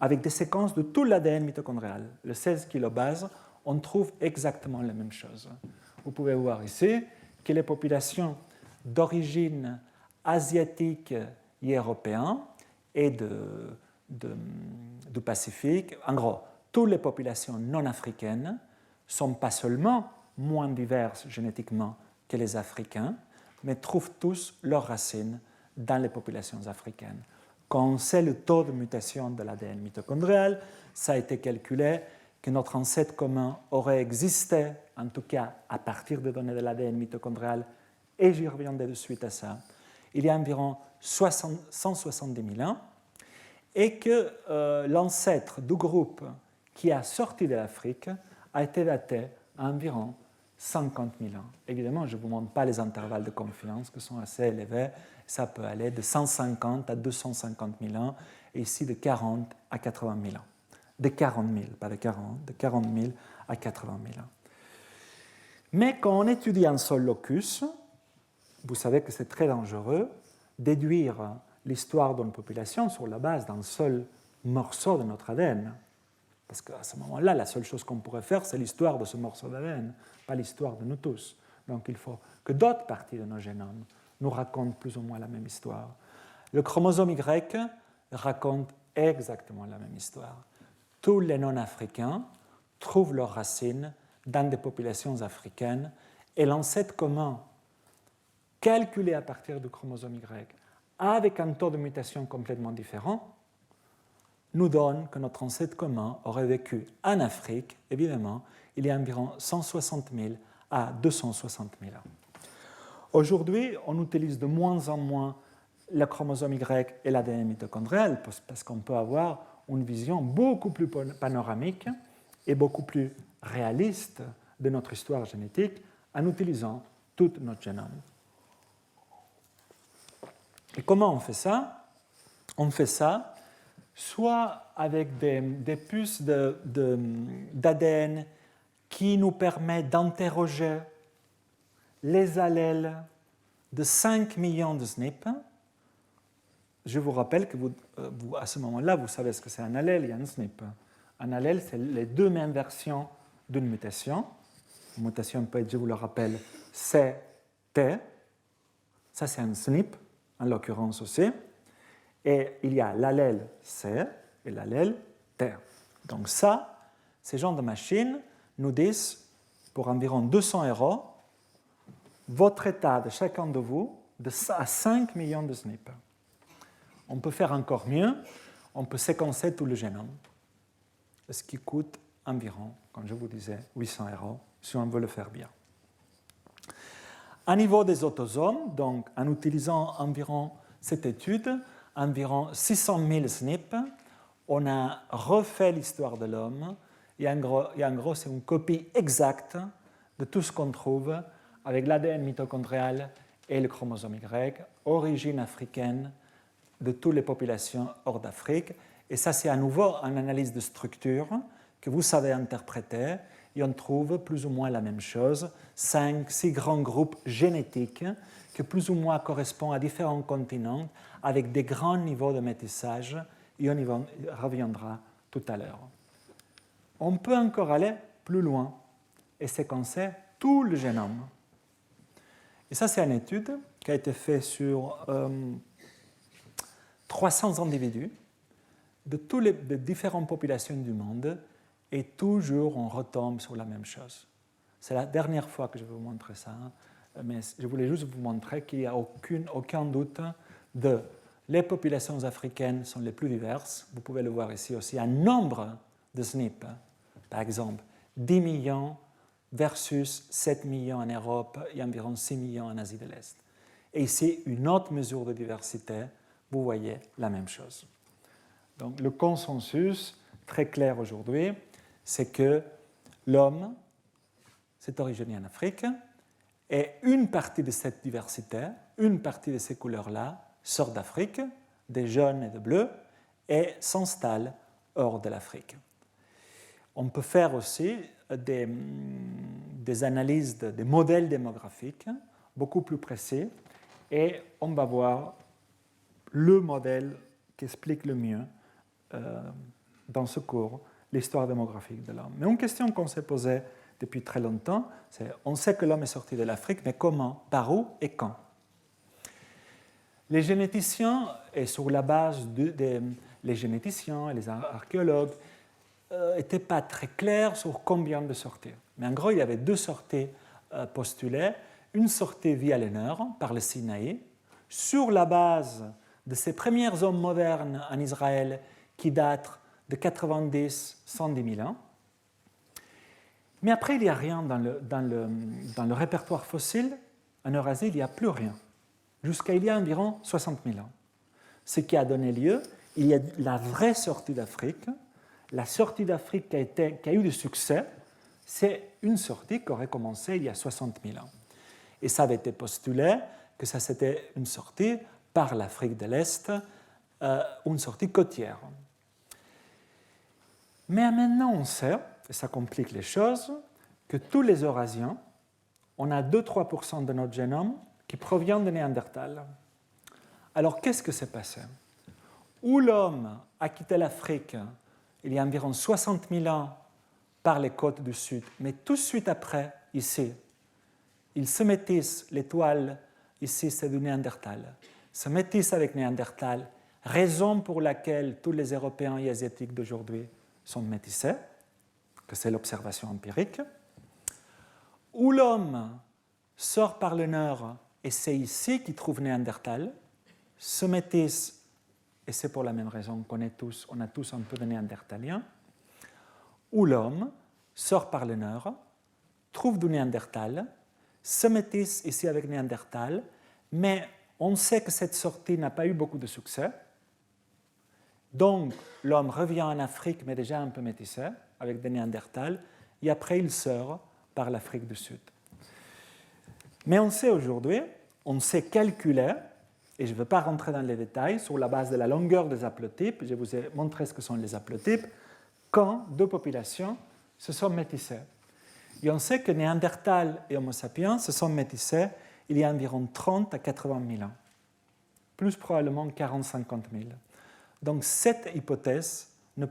avec des séquences de tout l'ADN mitochondrial. Le 16 kilobases, on trouve exactement la même chose. Vous pouvez voir ici que les populations d'origine asiatique et européenne et du Pacifique, en gros, toutes les populations non africaines ne sont pas seulement moins diverses génétiquement que les Africains, mais trouvent tous leurs racines dans les populations africaines. Quand on sait le taux de mutation de l'ADN mitochondrial, ça a été calculé que notre ancêtre commun aurait existé, en tout cas à partir des données de l'ADN mitochondrial, et j'y reviendrai de suite à ça, il y a environ 170 000 ans, et que l'ancêtre du groupe qui a sorti de l'Afrique a été daté à environ 50 000 ans. Évidemment, je ne vous montre pas les intervalles de confiance qui sont assez élevés. Ça peut aller de 150 à 250 000 ans, et ici de 40 à 80 000 ans. De 40 000, pas de 40, de 40 000 à 80 000 ans. Mais quand on étudie un seul locus, vous savez que c'est très dangereux, déduire l'histoire d'une population sur la base d'un seul morceau de notre ADN. Parce qu'à ce moment-là, la seule chose qu'on pourrait faire, c'est l'histoire de ce morceau d'ADN, pas l'histoire de nous tous. Donc il faut que d'autres parties de nos génomes nous racontent plus ou moins la même histoire. Le chromosome Y raconte exactement la même histoire. Tous les non-africains trouvent leurs racines dans des populations africaines, et l'ancêtre commun, calculé à partir du chromosome Y, avec un taux de mutation complètement différent, nous donne que notre ancêtre commun aurait vécu en Afrique, évidemment, il y a environ 160 000 à 260 000 ans. Aujourd'hui, on utilise de moins en moins le chromosome Y et l'ADN mitochondrial parce qu'on peut avoir une vision beaucoup plus panoramique et beaucoup plus réaliste de notre histoire génétique en utilisant tout notre génome. Et comment on fait ça? On fait ça soit avec des puces d'ADN qui nous permettent d'interroger les allèles de 5 millions de SNP. Je vous rappelle que à ce moment-là, vous savez ce que c'est un allèle et un SNP. Un allèle, c'est les deux mêmes versions d'une mutation. Une mutation peut être, je vous le rappelle, C, T. Ça, c'est un SNP, en l'occurrence aussi. Et il y a l'allèle C et l'allèle T. Donc ça, ces genres de machines nous disent, pour environ 200 €, votre état de chacun de vous à 5 millions de SNP. On peut faire encore mieux, on peut séquencer tout le génome, ce qui coûte environ, comme je vous disais, 800 € si on veut le faire bien. À niveau des autosomes, donc en utilisant environ cette étude, environ 600 000 SNP, on a refait l'histoire de l'homme, et en gros c'est une copie exacte de tout ce qu'on trouve avec l'ADN mitochondrial et le chromosome Y, origine africaine de toutes les populations hors d'Afrique. Et ça, c'est à nouveau une analyse de structure que vous savez interpréter, et on trouve plus ou moins la même chose, 6 grands groupes génétiques qui plus ou moins correspondent à différents continents avec des grands niveaux de métissage, et on y reviendra tout à l'heure. On peut encore aller plus loin et séquencer tout le génome. Et ça, c'est une étude qui a été faite sur 300 individus de toutes les différentes populations du monde, et toujours on retombe sur la même chose. C'est la dernière fois que je vais vous montrer ça, mais je voulais juste vous montrer qu'il n'y a aucun doute de les populations africaines sont les plus diverses. Vous pouvez le voir ici aussi, un nombre de SNP, par exemple, 10 millions versus 7 millions en Europe et environ 6 millions en Asie de l'Est. Et ici, une autre mesure de diversité, vous voyez la même chose. Donc le consensus très clair aujourd'hui, c'est que l'homme s'est originé en Afrique et une partie de cette diversité, une partie de ces couleurs-là, sort d'Afrique, des jaunes et des bleus, et s'installe hors de l'Afrique. On peut faire aussi des analyses, des modèles démographiques beaucoup plus précis, et on va voir le modèle qui explique le mieux dans ce cours l'histoire démographique de l'homme. Mais une question qu'on s'est posée depuis très longtemps, c'est on sait que l'homme est sorti de l'Afrique, mais comment, par où et quand? Les généticiens, et sur la base les généticiens et les archéologues, n'étaient pas très clairs sur combien de sorties. Mais en gros, il y avait deux sorties postulées. Une sortie via le nord, par le Sinaï, sur la base de ces premiers hommes modernes en Israël qui datent de 90-110 000 ans. Mais après, il n'y a rien dans le répertoire fossile. En Eurasie, il n'y a plus rien. Jusqu'à il y a environ 60 000 ans. Ce qui a donné lieu, il y a la vraie sortie d'Afrique. La sortie d'Afrique qui a eu du succès, c'est une sortie qui aurait commencé il y a 60 000 ans. Et ça avait été postulé que ça c'était une sortie par l'Afrique de l'Est, une sortie côtière. Mais maintenant on sait, et ça complique les choses, que tous les Eurasiens, on a 2-3% de notre génome qui provient de Néandertal. Alors qu'est-ce que s'est passé? Où l'homme a quitté l'Afrique il y a environ 60 000 ans par les côtes du Sud, mais tout de suite après, ici, il se métisse, l'étoile ici c'est du Néandertal, se métisse avec Néandertal, raison pour laquelle tous les Européens et Asiatiques d'aujourd'hui sont métissés, que c'est l'observation empirique, où l'homme sort par le nord, et c'est ici qu'il trouve Néandertal, se métisse, et c'est pour la même raison qu'on on a tous un peu de Néandertaliens, où l'homme sort par le nord, trouve du Néandertal, se métisse ici avec Néandertal, mais on sait que cette sortie n'a pas eu beaucoup de succès. Donc, l'homme revient en Afrique, mais déjà un peu métissé, avec des Néandertals, et après il sort par l'Afrique du Sud. Mais on sait aujourd'hui, on sait calculer, et je ne veux pas rentrer dans les détails, sur la base de la longueur des haplotypes, je vous ai montré ce que sont les haplotypes, quand deux populations se sont métissées. Et on sait que Néandertal et Homo sapiens se sont métissés il y a environ 30 à 80 000 ans, plus probablement 40-50 000. Donc cette hypothèse ne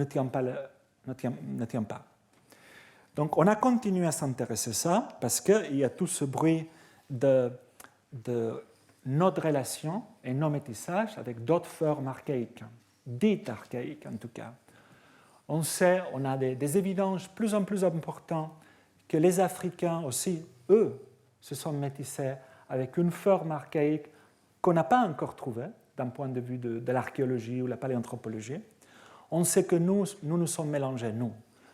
tient pas. Donc on a continué à s'intéresser à ça parce qu'il y a tout ce bruit de notre relation et nos métissages avec d'autres formes archaïques, dites archaïques en tout cas. On sait, on a des évidences plus en plus importantes que les Africains aussi, eux, se sont métissés avec une forme archaïque qu'on n'a pas encore trouvée d'un point de vue de l'archéologie ou la paléanthropologie. On sait que nous sommes mélangés, nous.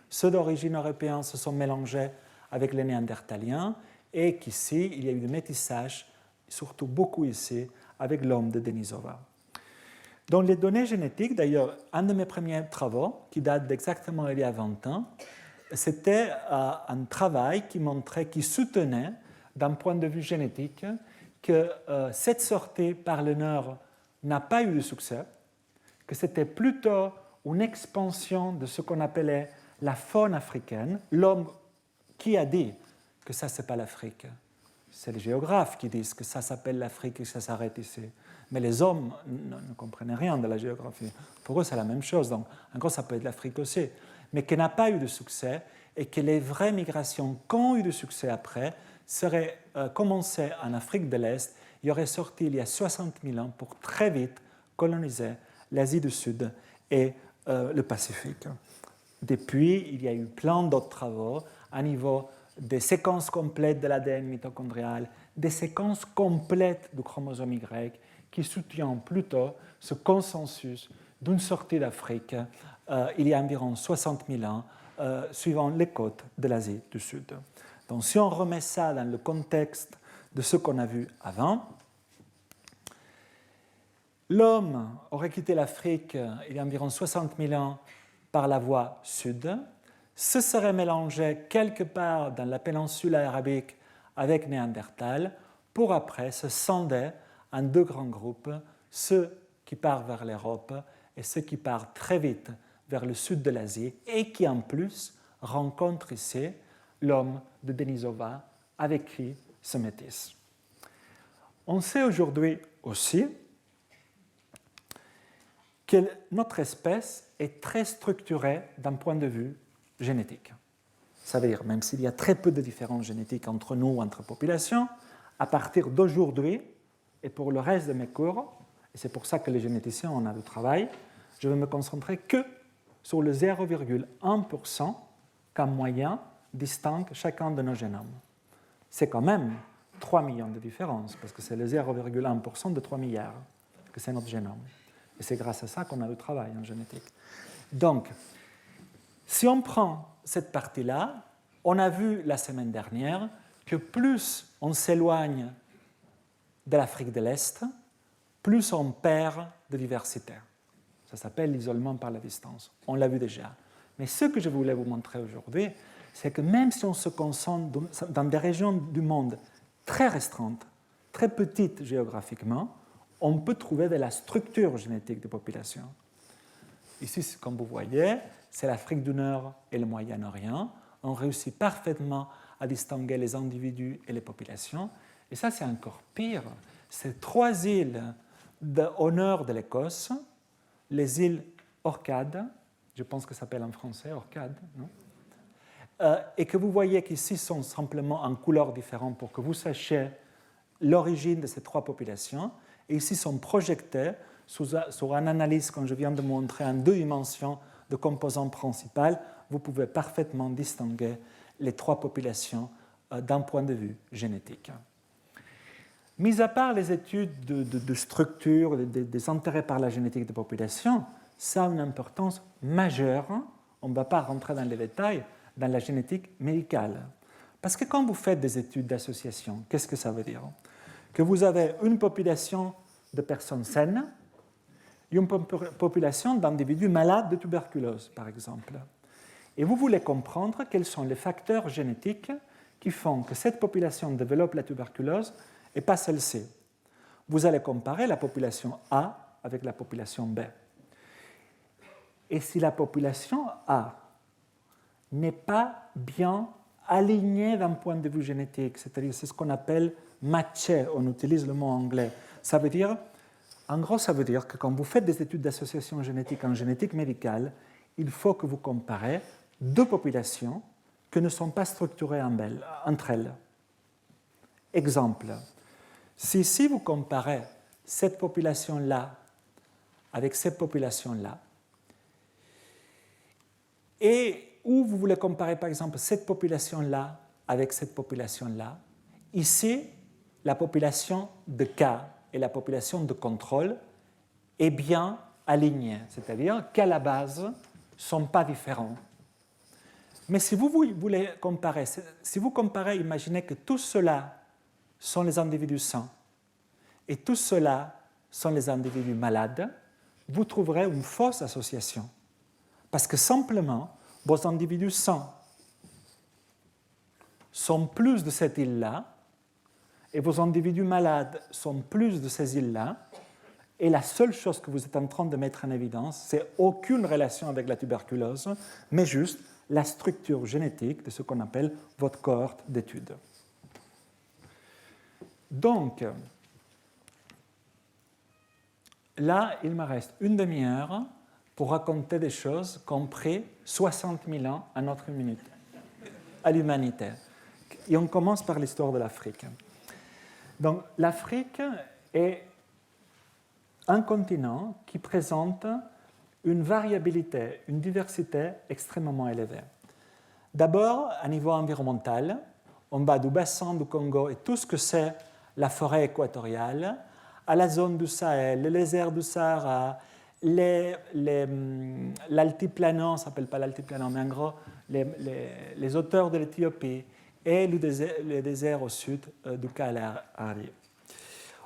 Ceux d'origine européenne se sont mélangés avec les Néandertaliens et qu'ici, il y a eu du métissage, surtout beaucoup ici, avec l'homme de Denisova. Dans les données génétiques, d'ailleurs, un de mes premiers travaux, qui date d'exactement il y a 20 ans, c'était un travail qui soutenait, d'un point de vue génétique, que cette sortie par le nord n'a pas eu de succès, que c'était plutôt une expansion de ce qu'on appelait la faune africaine. L'homme qui a dit que ça, ce n'est pas l'Afrique, c'est les géographes qui disent que ça s'appelle l'Afrique et que ça s'arrête ici. Mais les hommes ne comprenaient rien de la géographie. Pour eux, c'est la même chose. Donc, encore, ça peut être l'Afrique aussi. Mais qui n'a pas eu de succès et que les vraies migrations qui ont eu de succès après seraient commencées en Afrique de l'Est. Il y aurait sorti il y a 60 000 ans pour très vite coloniser l'Asie du Sud et le Pacifique. Depuis, il y a eu plein d'autres travaux à niveau des séquences complètes de l'ADN mitochondrial, des séquences complètes du chromosome Y qui soutiennent plutôt ce consensus d'une sortie d'Afrique il y a environ 60 000 ans, suivant les côtes de l'Asie du Sud. Donc si on remet ça dans le contexte de ce qu'on a vu avant, l'homme aurait quitté l'Afrique il y a environ 60 000 ans par la voie sud, se serait mélangé quelque part dans la péninsule arabique avec Néandertal, pour après se scinder en deux grands groupes, ceux qui partent vers l'Europe et ceux qui partent très vite vers le sud de l'Asie et qui en plus rencontrent ici l'homme de Denisova avec qui se métissent. On sait aujourd'hui aussi que notre espèce est très structurée d'un point de vue génétique. Ça veut dire, même s'il y a très peu de différences génétiques entre nous ou entre populations, à partir d'aujourd'hui, et pour le reste de mes cours, et c'est pour ça que les généticiens en ont du travail, je vais me concentrer que sur le 0,1% qu'en moyen distingue chacun de nos génomes. C'est quand même 3 millions de différences, parce que c'est le 0,1% de 3 milliards que c'est notre génome. Et c'est grâce à ça qu'on a du travail en génétique. Donc, si on prend cette partie-là, on a vu la semaine dernière que plus on s'éloigne de l'Afrique de l'Est, plus on perd de diversité. Ça s'appelle l'isolement par la distance. On l'a vu déjà. Mais ce que je voulais vous montrer aujourd'hui, c'est que même si on se concentre dans des régions du monde très restreintes, très petites géographiquement, on peut trouver de la structure génétique des populations. Ici, comme vous voyez, c'est l'Afrique du Nord et le Moyen-Orient. On réussit parfaitement à distinguer les individus et les populations. Et ça, c'est encore pire. C'est 3 îles au nord de l'Écosse, les îles Orcades, je pense que ça s'appelle en français Orcades, non ? Et que vous voyez qu'ici sont simplement en couleurs différentes pour que vous sachiez l'origine de ces 3 populations. Et ici sont projetés sur une analyse, comme je viens de montrer, en 2 dimensions de composantes principales. Vous pouvez parfaitement distinguer les 3 populations d'un point de vue génétique. Mis à part les études de structure, des intérêts par la génétique des populations, ça a une importance majeure, on ne va pas rentrer dans les détails, dans la génétique médicale. Parce que quand vous faites des études d'association, qu'est-ce que ça veut dire ? Que vous avez une population de personnes saines et une population d'individus malades de tuberculose, par exemple. Et vous voulez comprendre quels sont les facteurs génétiques qui font que cette population développe la tuberculose et pas celle-ci. Vous allez comparer la population A avec la population B. Et si la population A n'est pas bien alignée d'un point de vue génétique, c'est-à-dire c'est ce qu'on appelle matché, on utilise le mot anglais, ça veut dire, en gros, ça veut dire que quand vous faites des études d'association génétique en génétique médicale, il faut que vous comparez 2 populations qui ne sont pas structurées entre elles. Exemple, si vous comparez cette population-là avec cette population-là, et où vous voulez comparer par exemple cette population-là avec cette population-là, ici, la population de cas et la population de contrôle est bien alignée, c'est-à-dire qu'à la base, ne sont pas différents. Mais si vous voulez comparer, imaginez que tout cela sont les individus sains et tout cela sont les individus malades, vous trouverez une fausse association. Parce que simplement, vos individus sains sont plus de cette île-là et vos individus malades sont plus de ces îles-là. Et la seule chose que vous êtes en train de mettre en évidence, c'est aucune relation avec la tuberculose, mais juste la structure génétique de ce qu'on appelle votre cohorte d'études. Donc, là, il me reste une demi-heure pour raconter des choses qui ont pris 60 000 ans à notre minute, à l'humanité. Et on commence par l'histoire de l'Afrique. Donc, l'Afrique est un continent qui présente une variabilité, une diversité extrêmement élevée. D'abord, à niveau environnemental, on va du bassin du Congo et tout ce que c'est la forêt équatoriale, à la zone du Sahel, les déserts du Sahara, l'altiplano, ça ne s'appelle pas l'altiplano, mais en gros, les hauteurs de l'Éthiopie et le désert au sud du Kalahari.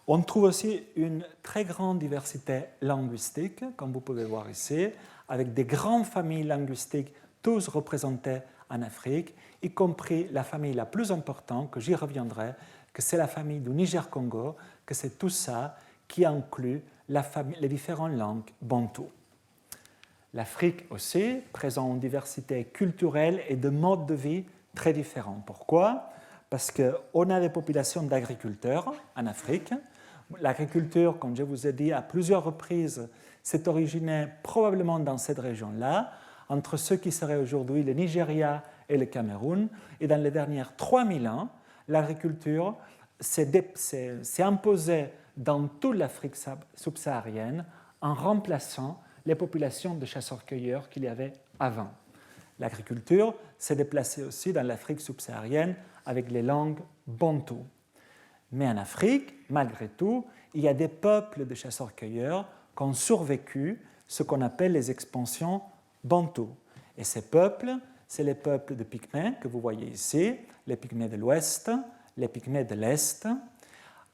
On trouve aussi une très grande diversité linguistique, comme vous pouvez voir ici, avec des grandes familles linguistiques, tous représentées en Afrique, y compris la famille la plus importante, que j'y reviendrai, que c'est la famille du Niger-Congo, que c'est tout ça qui inclut les différentes langues bantoues. L'Afrique aussi présente une diversité culturelle et de modes de vie très différents. Pourquoi ? Parce qu'on a des populations d'agriculteurs en Afrique. L'agriculture, comme je vous ai dit à plusieurs reprises, s'est originée probablement dans cette région-là, entre ce qui serait aujourd'hui le Nigeria et le Cameroun. Et dans les dernières 3000 ans, l'agriculture s'est imposée dans toute l'Afrique subsaharienne en remplaçant les populations de chasseurs-cueilleurs qu'il y avait avant. L'agriculture s'est déplacée aussi dans l'Afrique subsaharienne avec les langues bantoues. Mais en Afrique, malgré tout, il y a des peuples de chasseurs-cueilleurs qui ont survécu ce qu'on appelle les expansions bantoues. Et ces peuples, c'est les peuples de Pygmées que vous voyez ici, les Pygmées de l'Ouest, les Pygmées de l'Est.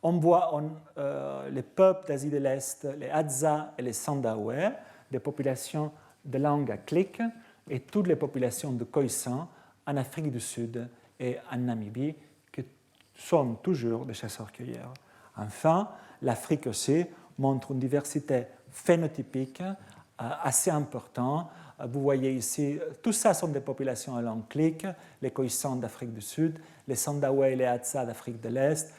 On voit les peuples d'Asie de l'Est, les Hadza et les Sandaoué, des populations de langue à clic, et toutes les populations de Khoisan en Afrique du Sud et en Namibie, qui sont toujours des chasseurs-cueilleurs. Enfin, l'Afrique aussi montre une diversité phénotypique assez importante. Vous voyez ici, tout ça sont des populations à langue clic, les Khoisan d'Afrique du Sud, les Sandaoué et les Hadza d'Afrique de l'Est,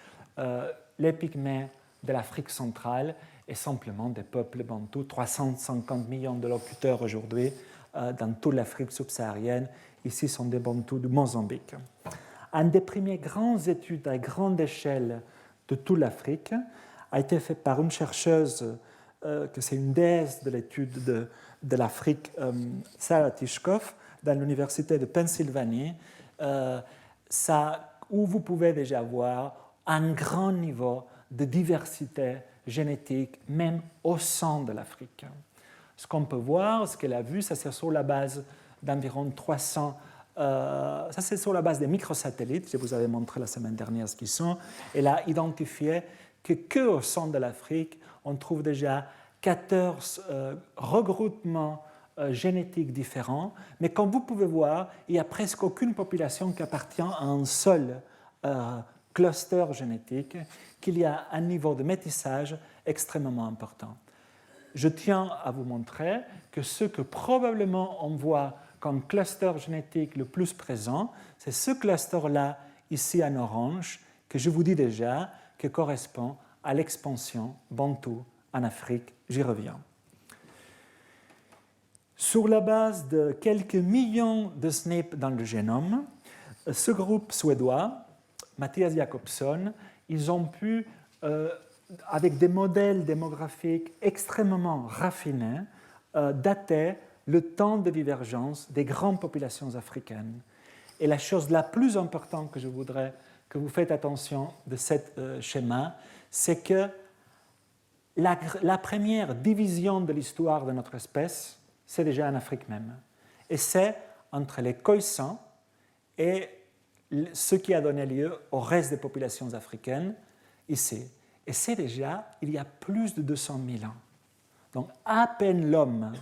les Pygmées de l'Afrique centrale et simplement des peuples bantous, 350 millions de locuteurs aujourd'hui dans toute l'Afrique subsaharienne. Ici sont des bantous du Mozambique. Une des premières grandes études à grande échelle de toute l'Afrique a été faite par une chercheuse que c'est une déesse de l'étude de l'Afrique, Sarah Tishkoff, dans l'université de Pennsylvanie, où vous pouvez déjà voir un grand niveau de diversité génétique, même au sein de l'Afrique. Ce qu'on peut voir, ce qu'elle a vu, ça c'est sur la base d'environ 300, ça c'est sur la base des microsatellites, je vous avais montré la semaine dernière ce qu'ils sont. Elle a identifié qu'au sein de l'Afrique, on trouve déjà 14 regroupements génétiques différents, mais comme vous pouvez voir, il n'y a presque aucune population qui appartient à un seul cluster génétique, qu'il y a un niveau de métissage extrêmement important. Je tiens à vous montrer que ce que probablement on voit comme cluster génétique le plus présent, c'est ce cluster-là, ici en orange, que je vous dis déjà, qui correspond à l'expansion bantoue en Afrique. J'y reviens. Sur la base de quelques millions de SNP dans le génome, ce groupe suédois, Mattias Jakobsson, ils ont pu, avec des modèles démographiques extrêmement raffinés, dater le temps de divergence des grandes populations africaines. Et la chose la plus importante que je voudrais que vous faites attention de ce schéma, c'est que la première division de l'histoire de notre espèce, c'est déjà en Afrique même. Et c'est entre les Khoisan et ce qui a donné lieu au reste des populations africaines ici. Et c'est déjà il y a plus de 200 000 ans. Donc à peine l'homme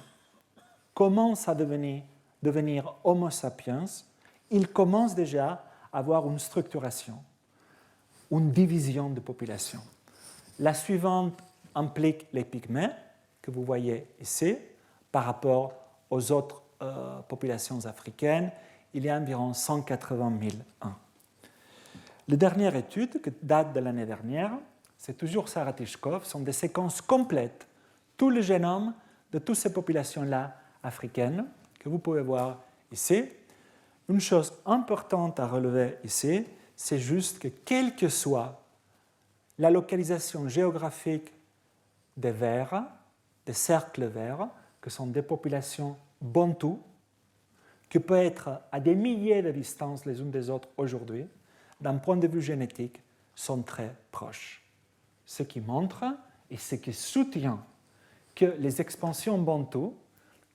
commence à devenir Homo sapiens, il commence déjà à avoir une structuration, une division de population. La suivante implique les Pygmées, que vous voyez ici, par rapport aux autres populations africaines. Il y a environ 180 000 ans. Les dernières études, qui datent de l'année dernière, c'est toujours Sarah Tishkov, sont des séquences complètes, tout le génome de toutes ces populations-là africaines, que vous pouvez voir ici. Une chose importante à relever ici, c'est juste que quelle que soit la localisation géographique des vers, des cercles verts, que sont des populations bantoues, qui peuvent être à des milliers de distances les unes des autres aujourd'hui, d'un point de vue génétique, sont très proches. Ce qui montre et ce qui soutient que les expansions bantoues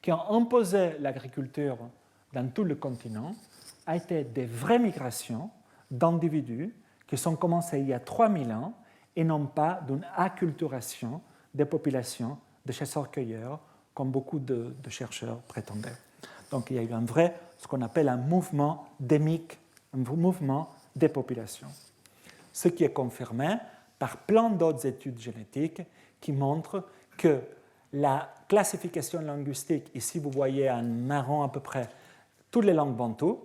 qui ont imposé l'agriculture dans tout le continent ont été des vraies migrations d'individus qui sont commencées il y a 3000 ans et non pas d'une acculturation des populations de chasseurs-cueilleurs, comme beaucoup de chercheurs prétendaient. Donc il y a eu un vrai, ce qu'on appelle un mouvement démique, un mouvement des populations. Ce qui est confirmé par plein d'autres études génétiques qui montrent que la classification linguistique, ici vous voyez en marron à peu près toutes les langues bantoues,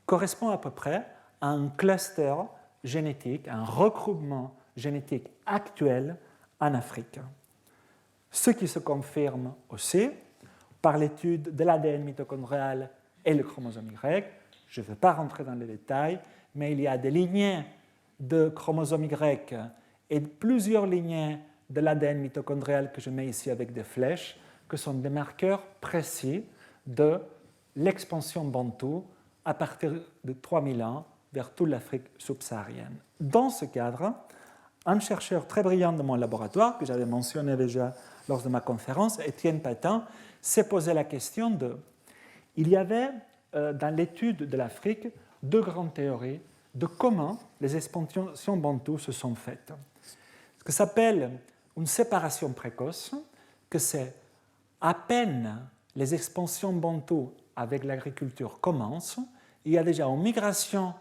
correspond à peu près à un cluster génétique, un regroupement génétique actuel en Afrique. Ce qui se confirme aussi par l'étude de l'ADN mitochondrial et le chromosome Y. Je ne vais pas rentrer dans les détails, mais il y a des lignées de chromosome Y et plusieurs lignées de l'ADN mitochondrial que je mets ici avec des flèches, que sont des marqueurs précis de l'expansion bantoue à partir de 3000 ans vers toute l'Afrique subsaharienne. Dans ce cadre, un chercheur très brillant de mon laboratoire, que j'avais mentionné déjà lors de ma conférence, Étienne Patin, s'est posé la question de... Il y avait dans l'étude de l'Afrique deux grandes théories de comment les expansions bantoues se sont faites. Ce que s'appelle une séparation précoce, que c'est à peine les expansions bantoues avec l'agriculture commencent, il y a déjà une migration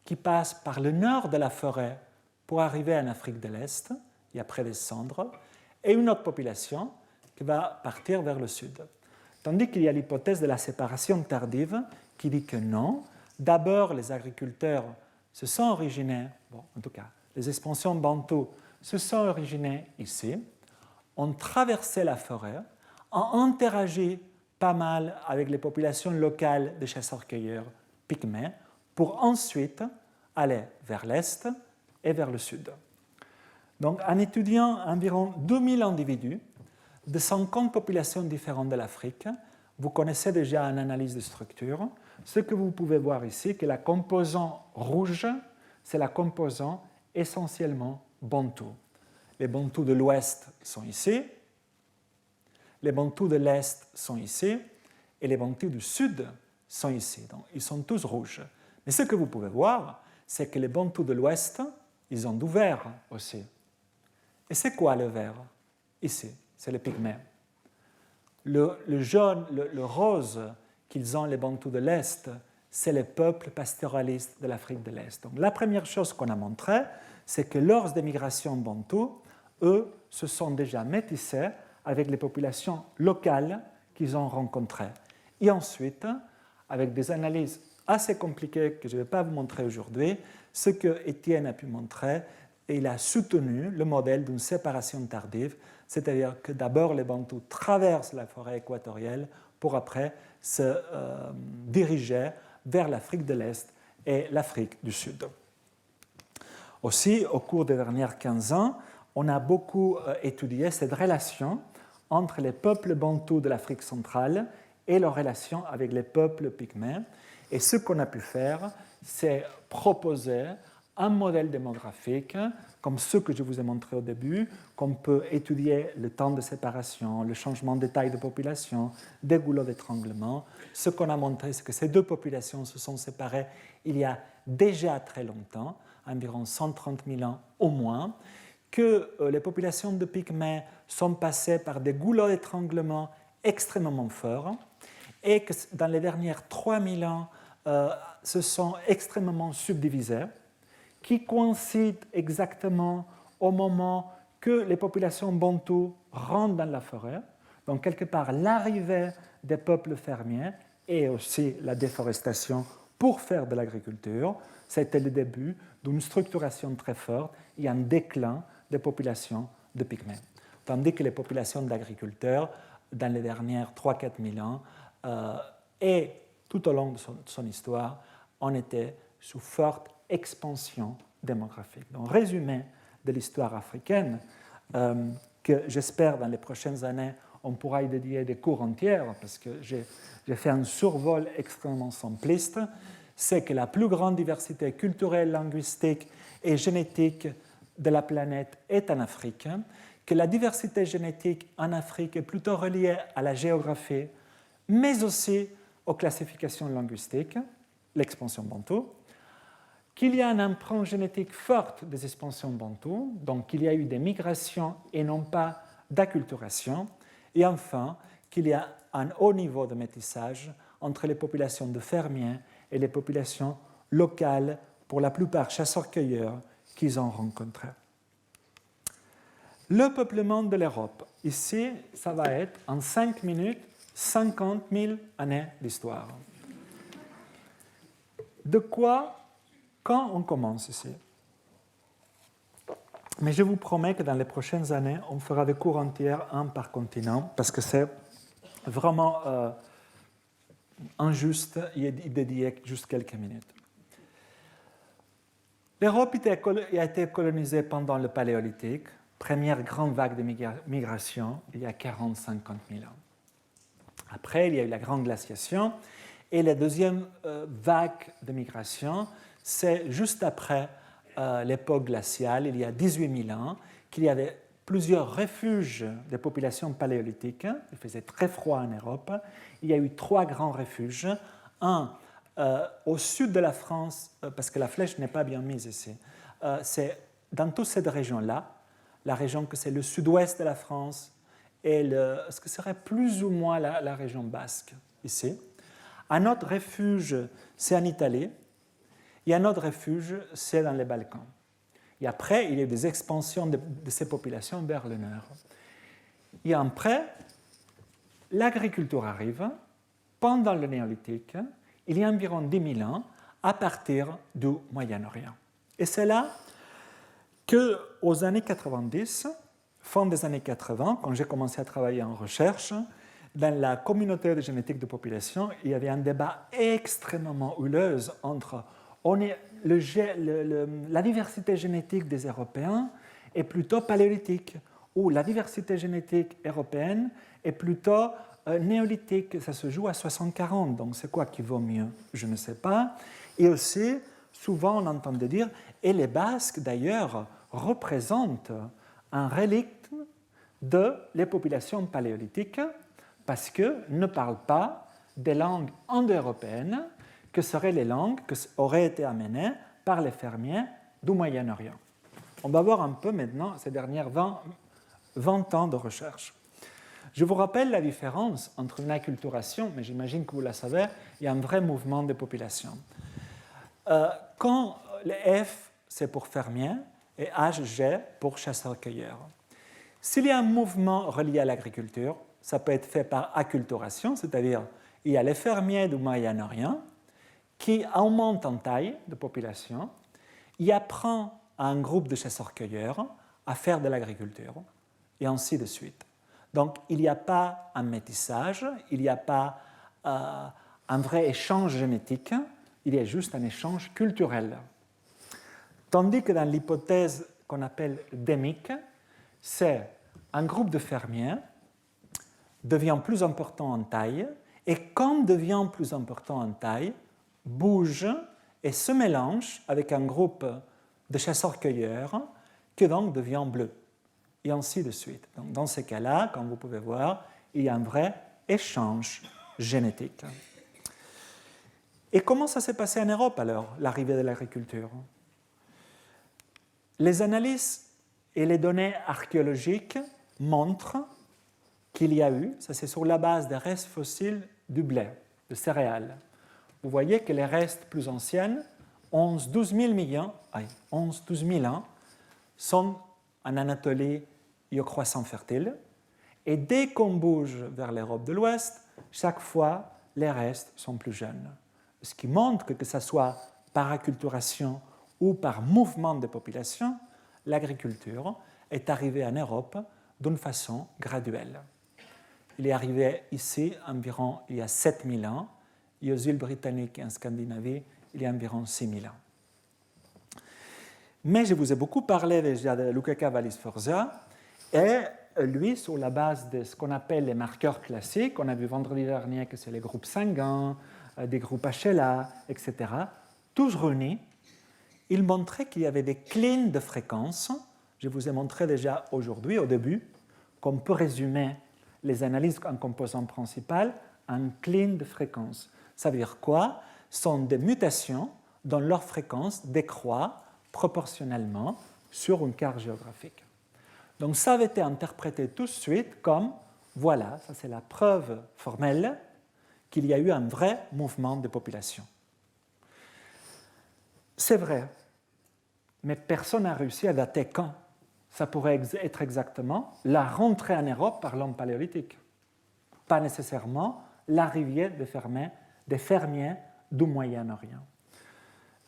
qui passe par le nord de la forêt pour arriver en Afrique de l'Est et après descendre, et une autre population qui va partir vers le sud. Tandis qu'il y a l'hypothèse de la séparation tardive qui dit que non, d'abord les agriculteurs se sont originés, en tout cas les expansions bantoues se sont originées ici, ont traversé la forêt, ont interagi pas mal avec les populations locales de chasseurs-cueilleurs pygmées pour ensuite aller vers l'est et vers le sud. Donc, en étudiant environ 2000 individus de 50 populations différentes de l'Afrique, vous connaissez déjà une analyse de structure. Ce que vous pouvez voir ici, c'est que la composante rouge, c'est la composante essentiellement bantou. Les bantous de l'ouest sont ici, les bantous de l'est sont ici, et les bantous du sud sont ici. Donc, ils sont tous rouges. Mais ce que vous pouvez voir, c'est que les bantous de l'ouest, ils ont du vert aussi. Et c'est quoi le vert? Ici, c'est les pygmées. Le jaune, le rose qu'ils ont les bantous de l'Est, c'est les peuples pastoralistes de l'Afrique de l'Est. Donc la première chose qu'on a montrée, c'est que lors des migrations bantoues, eux se sont déjà métissés avec les populations locales qu'ils ont rencontrées. Et ensuite, avec des analyses assez compliquées que je ne vais pas vous montrer aujourd'hui, ce que Étienne a pu montrer, il a soutenu le modèle d'une séparation tardive, c'est-à-dire que d'abord les Bantous traversent la forêt équatoriale pour après se diriger vers l'Afrique de l'Est et l'Afrique du Sud. Aussi, au cours des dernières 15 ans, on a beaucoup étudié cette relation entre les peuples bantous de l'Afrique centrale et leur relation avec les peuples pygmées. Et ce qu'on a pu faire, c'est proposer un modèle démographique, comme ceux que je vous ai montré au début, qu'on peut étudier le temps de séparation, le changement de taille de population, des goulots d'étranglement. Ce qu'on a montré, c'est que ces deux populations se sont séparées il y a déjà très longtemps, environ 130 000 ans au moins, que les populations de pygmées sont passées par des goulots d'étranglement extrêmement forts et que dans les dernières 3000 ans, se sont extrêmement subdivisées, qui coïncide exactement au moment que les populations bantoues rentrent dans la forêt, donc quelque part l'arrivée des peuples fermiers et aussi la déforestation pour faire de l'agriculture, c'était le début d'une structuration très forte et un déclin des populations de Pygmées. Tandis que les populations d'agriculteurs, dans les dernières 3-4 000 ans, et tout au long de son histoire, ont été sous forte expansion démographique. Donc, résumé de l'histoire africaine, que j'espère dans les prochaines années, on pourra y dédier des cours entiers, parce que j'ai fait un survol extrêmement simpliste, c'est que la plus grande diversité culturelle, linguistique et génétique de la planète est en Afrique, que la diversité génétique en Afrique est plutôt reliée à la géographie, mais aussi aux classifications linguistiques, l'expansion bantoue, qu'il y a une empreinte génétique forte des expansions bantoues, donc qu'il y a eu des migrations et non pas d'acculturation, et enfin qu'il y a un haut niveau de métissage entre les populations de fermiers et les populations locales, pour la plupart chasseurs-cueilleurs, qu'ils ont rencontrés. Le peuplement de l'Europe, ici, ça va être en 5 minutes 50 000 années d'histoire. De quoi, quand on commence ici? Mais je vous promets que dans les prochaines années, on fera des cours entiers, un par continent, parce que c'est vraiment injuste y dédier juste quelques minutes. L'Europe a été colonisée pendant le Paléolithique, première grande vague de migration, il y a 40-50 000 ans. Après, il y a eu la grande glaciation, et la deuxième vague de migration, c'est juste après l'époque glaciale, il y a 18 000 ans, qu'il y avait plusieurs refuges des populations paléolithiques. Il faisait très froid en Europe. Il y a eu 3 grands refuges. Un au sud de la France, parce que la flèche n'est pas bien mise ici. C'est dans toute cette région-là, la région que c'est le sud-ouest de la France et ce que serait plus ou moins la région basque ici. Un autre refuge, c'est en Italie. Et un autre refuge, c'est dans les Balkans. Et après, il y a eu des expansions de ces populations vers le nord. Et après, l'agriculture arrive. Pendant le néolithique, il y a environ 10 000 ans, à partir du Moyen-Orient. Et c'est là qu'aux années 90, fin des années 80, quand j'ai commencé à travailler en recherche, dans la communauté de génétique de population, il y avait un débat extrêmement houleux entre la diversité génétique des Européens est plutôt paléolithique, ou la diversité génétique européenne est plutôt néolithique. Ça se joue à 60-40, donc c'est quoi qui vaut mieux? Je ne sais pas. Et aussi, souvent on entendait dire, et les Basques d'ailleurs représentent un relique de les populations paléolithiques, parce qu'ils ne parlent pas des langues indo-européennes, que seraient les langues qui auraient été amenées par les fermiers du Moyen-Orient. On va voir un peu maintenant ces dernières 20 ans de recherche. Je vous rappelle la différence entre une acculturation, mais j'imagine que vous la savez, et un vrai mouvement de population. Quand les F, c'est pour fermiers, et HG pour chasseurs-cueilleurs. S'il y a un mouvement relié à l'agriculture, ça peut être fait par acculturation, c'est-à-dire il y a les fermiers du Moyen-Orient qui augmentent en taille de population, il apprend à un groupe de chasseurs-cueilleurs à faire de l'agriculture, et ainsi de suite. Donc il n'y a pas un métissage, il n'y a pas un vrai échange génétique, il y a juste un échange culturel. Tandis que dans l'hypothèse qu'on appelle démique, c'est un groupe de fermiers devient plus important en taille, et quand devient plus important en taille, bouge et se mélange avec un groupe de chasseurs-cueilleurs qui donc devient bleu, et ainsi de suite. Donc, dans ces cas-là, comme vous pouvez voir, il y a un vrai échange génétique. Et comment ça s'est passé en Europe alors, l'arrivée de l'agriculture? Les analyses et les données archéologiques montrent qu'il y a eu, ça c'est sur la base des restes fossiles du blé, de céréales. Vous voyez que les restes plus anciens, 11-12 000 ans, sont en Anatolie et au croissant fertile. Et dès qu'on bouge vers l'Europe de l'Ouest, chaque fois, les restes sont plus jeunes. ce qui montre que ce soit par acculturation ou par mouvement de population, l'agriculture est arrivée en Europe d'une façon graduelle. Il est arrivé ici environ il y a 7000 ans, et aux îles britanniques et en Scandinavie, il y a environ 6000 ans. Mais je vous ai beaucoup parlé déjà de Lukács Wallis Sforza, et lui, sur la base de ce qu'on appelle les marqueurs classiques, on a vu vendredi dernier que c'est les groupes sanguins, des groupes HLA, etc., tous réunis, il montrait qu'il y avait des cleans de fréquence. Je vous ai montré déjà aujourd'hui, au début, qu'on peut résumer les analyses en composants principales en clean de fréquence. Ça veut dire quoi? Ce sont des mutations dont leur fréquence décroît proportionnellement sur une carte géographique. Donc ça avait été interprété tout de suite comme, voilà, ça c'est la preuve formelle qu'il y a eu un vrai mouvement de population. C'est vrai, mais personne n'a réussi à dater quand. Ça pourrait être exactement la rentrée en Europe par l'homme paléolithique, pas nécessairement l'arrivée des fermiers du Moyen-Orient.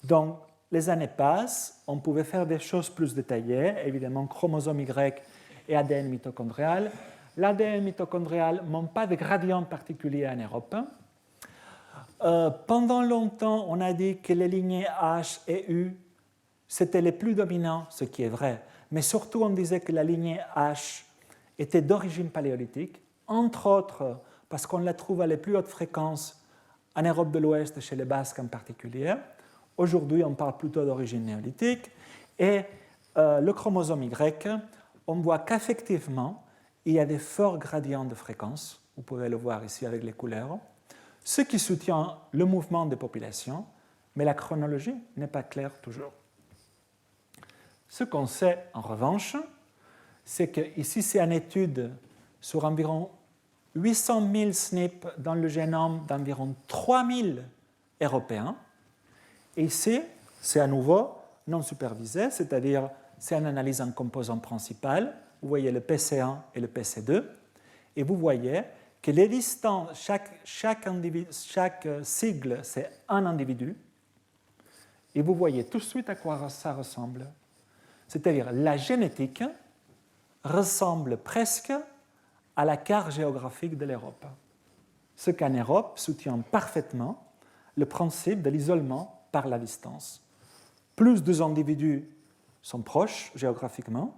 Donc, les années passent, on pouvait faire des choses plus détaillées, évidemment chromosome Y et ADN mitochondrial. L'ADN mitochondrial n'a pas de gradient particulier en Europe. Pendant longtemps, on a dit que les lignées H et U, c'était les plus dominants, ce qui est vrai. Mais surtout, on disait que la lignée H était d'origine paléolithique, entre autres parce qu'on la trouve à les plus hautes fréquences en Europe de l'Ouest, chez les Basques en particulier. Aujourd'hui, on parle plutôt d'origine néolithique. Et le chromosome Y, on voit qu'effectivement, il y a des forts gradients de fréquence. Vous pouvez le voir ici avec les couleurs. Ce qui soutient le mouvement des populations, mais la chronologie n'est pas claire toujours. Ce qu'on sait en revanche, c'est qu'ici c'est une étude sur environ 800 000 SNP dans le génome d'environ 3000 Européens. Et ici, c'est à nouveau non supervisé, c'est-à-dire c'est une analyse en composants principal. Vous voyez le PC1 et le PC2, et vous voyez que les distances, chaque sigle, c'est un individu, et vous voyez tout de suite à quoi ça ressemble. C'est-à-dire la génétique ressemble presque à la carte géographique de l'Europe. Ce qu'en Europe soutient parfaitement le principe de l'isolement par la distance. Plus deux individus sont proches géographiquement,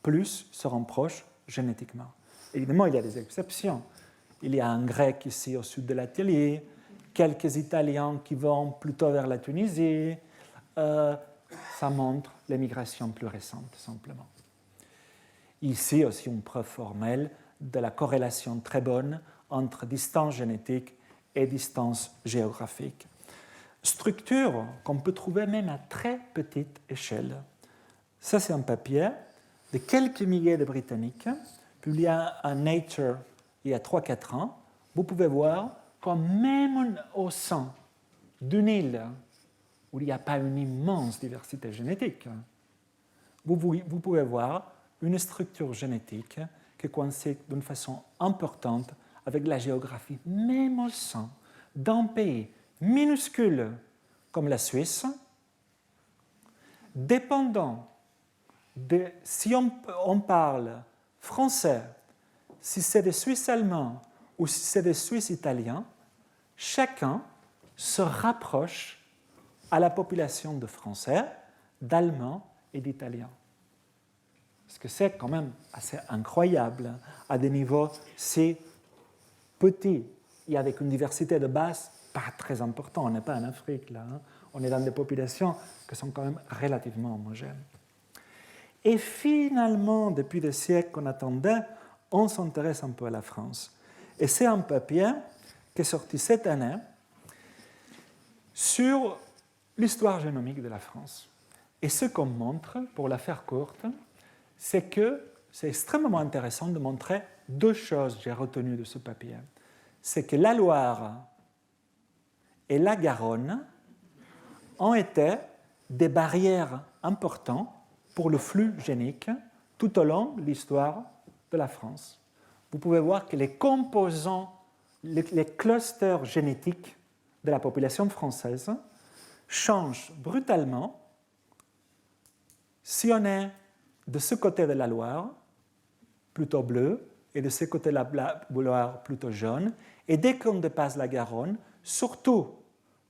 plus seront proches génétiquement. Évidemment, il y a des exceptions. Il y a un Grec ici au sud de l'Atelier, quelques Italiens qui vont plutôt vers la Tunisie. Ça montre les migrations plus récentes, simplement. Ici aussi une preuve formelle de la corrélation très bonne entre distance génétique et distance géographique. Structure qu'on peut trouver même à très petite échelle. Ça, c'est un papier de quelques milliers de Britanniques, publié en Nature il y a 3-4 ans. Vous pouvez voir que même au sein d'une île où il n'y a pas une immense diversité génétique, vous pouvez voir une structure génétique qui coïncide d'une façon importante avec la géographie, même au sein d'un pays minuscule comme la Suisse, dépendant de si on parle français, si c'est des Suisses allemands ou si c'est des Suisses italiens, chacun se rapproche à la population de Français, d'Allemands et d'Italiens. Parce que c'est quand même assez incroyable à des niveaux si petits et avec une diversité de base pas très importante. On n'est pas en Afrique là, hein. On est dans des populations qui sont quand même relativement homogènes. Et finalement, depuis des siècles qu'on attendait, on s'intéresse un peu à la France. Et c'est un papier qui est sorti cette année sur l'histoire génomique de la France. Et ce qu'on montre, pour la faire courte, c'est que c'est extrêmement intéressant de montrer deux choses que j'ai retenues de ce papier. C'est que la Loire et la Garonne ont été des barrières importantes pour le flux génique tout au long de l'histoire de la France. Vous pouvez voir que les composants, les clusters génétiques de la population française change brutalement si on est de ce côté de la Loire, plutôt bleu, et de ce côté de la Loire, plutôt jaune. Et dès qu'on dépasse la Garonne, surtout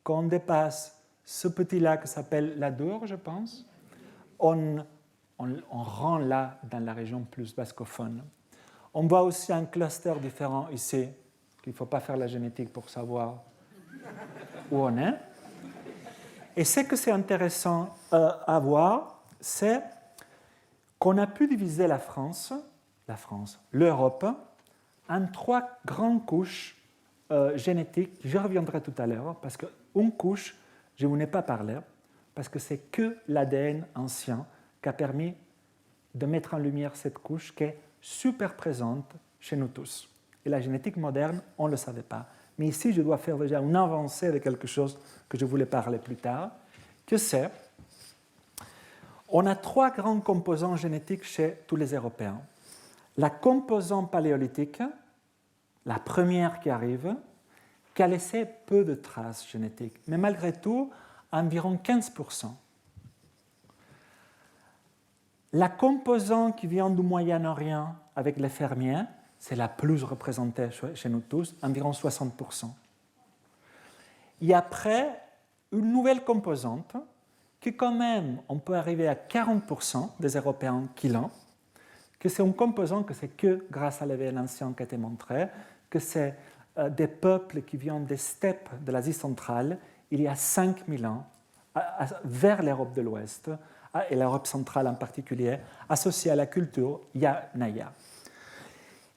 quand on dépasse ce petit lac qui s'appelle l'Adour, je pense, on rend là dans la région plus bascophone. On voit aussi un cluster différent ici, qu'il ne faut pas faire la génétique pour savoir où on est. Et ce que c'est intéressant à voir, c'est qu'on a pu diviser l'Europe, en 3 grandes couches génétiques. Je reviendrai tout à l'heure, parce qu'une couche, je ne vous en ai pas parlé, parce que c'est que l'ADN ancien qui a permis de mettre en lumière cette couche qui est super présente chez nous tous. Et la génétique moderne, on ne le savait pas. Mais ici, je dois faire déjà une avancée de quelque chose que je voulais parler plus tard, que c'est, on a 3 grands composants génétiques chez tous les Européens. La composante paléolithique, la première qui arrive, qui a laissé peu de traces génétiques, mais malgré tout, environ 15%. La composante qui vient du Moyen-Orient avec les fermiers, c'est la plus représentée chez nous tous, environ 60%. Et après, une nouvelle composante, qui quand même, on peut arriver à 40% des Européens qui l'ont, que c'est une composante que c'est que grâce à l'ADN ancien qui a été montré, que c'est des peuples qui viennent des steppes de l'Asie centrale, il y a 5000 ans, vers l'Europe de l'Ouest, et l'Europe centrale en particulier, associée à la culture Naya.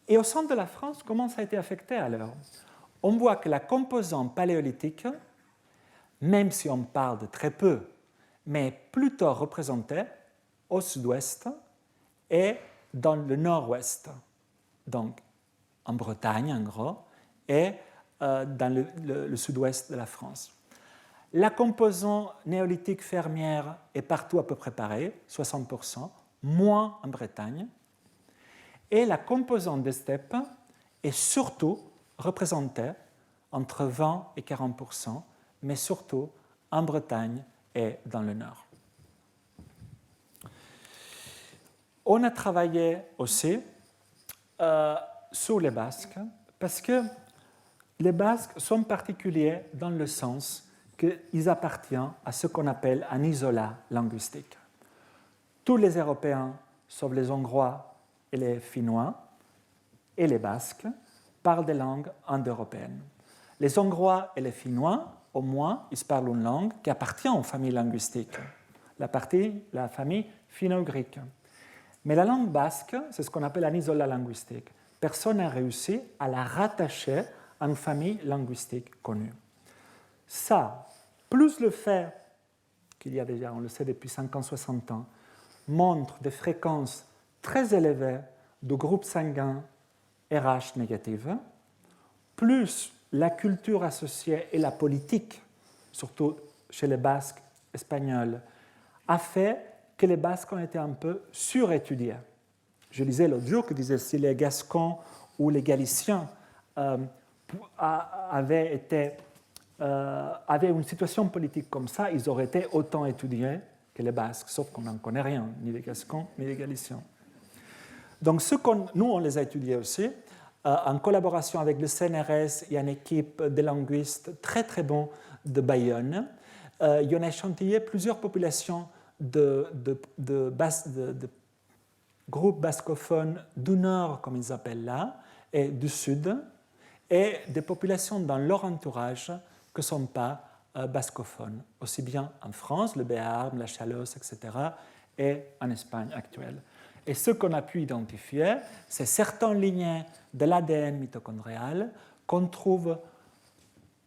Et au centre de la France, comment ça a été affecté alors? On voit que la composante paléolithique, même si on parle de très peu, mais plutôt représentée au sud-ouest et dans le nord-ouest, donc en Bretagne en gros, et dans le sud-ouest de la France. La composante néolithique fermière est partout à peu près pareille, 60%, moins en Bretagne. Et la composante des steppes est surtout représentée entre 20 et 40%, mais surtout en Bretagne et dans le nord. On a travaillé aussi sur les Basques, parce que les Basques sont particuliers dans le sens qu'ils appartiennent à ce qu'on appelle un isolat linguistique. Tous les Européens, sauf les Hongrois et les Finnois, et les Basques, parlent des langues indo-européennes. Les Hongrois et les Finnois, au moins, ils parlent une langue qui appartient aux familles linguistiques, la famille finno-ugrique. Mais la langue basque, c'est ce qu'on appelle un isolat linguistique. Personne n'a réussi à la rattacher à une famille linguistique connue. Ça, plus le fait qu'il y a déjà, on le sait depuis 50-60 ans, montre des fréquences très élevées de groupes sanguins RH négatifs, plus la culture associée et la politique, surtout chez les Basques espagnols, a fait que les Basques ont été un peu surétudiés. Je lisais l'autre jour que disait si les Gascons ou les Galiciens avaient une situation politique comme ça, ils auraient été autant étudiés que les Basques, sauf qu'on n'en connaît rien, ni les Gascons, ni les Galiciens. Donc, nous, on les a étudiés aussi, en collaboration avec le CNRS et une équipe de linguistes très, très bons de Bayonne. Il y en a échantillé plusieurs populations de groupes bascophones du nord, comme ils appellent là, et du sud, et des populations dans leur entourage que ne sont pas bascophones, aussi bien en France, le Béarn, la Chalosse, etc., et en Espagne actuelle. Et ce qu'on a pu identifier, c'est certaines lignées de l'ADN mitochondrial qu'on trouve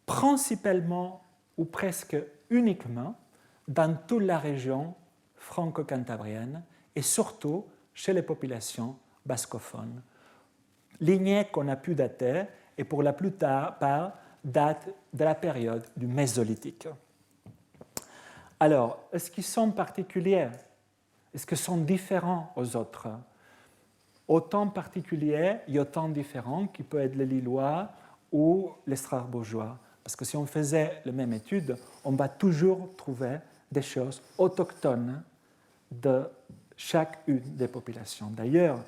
principalement ou presque uniquement dans toute la région franco-cantabrienne et surtout chez les populations bascophones. Lignées qu'on a pu dater et pour la plupart datent de la période du Mésolithique. Alors, est-ce qu'ils sont particuliers? Est-ce qu'ils sont différents aux autres? Autant particuliers et autant différents qui peuvent être les Lillois ou les Strasbourgeois. Parce que si on faisait la même étude, on va toujours trouver des choses autochtones de chacune des populations. D'ailleurs,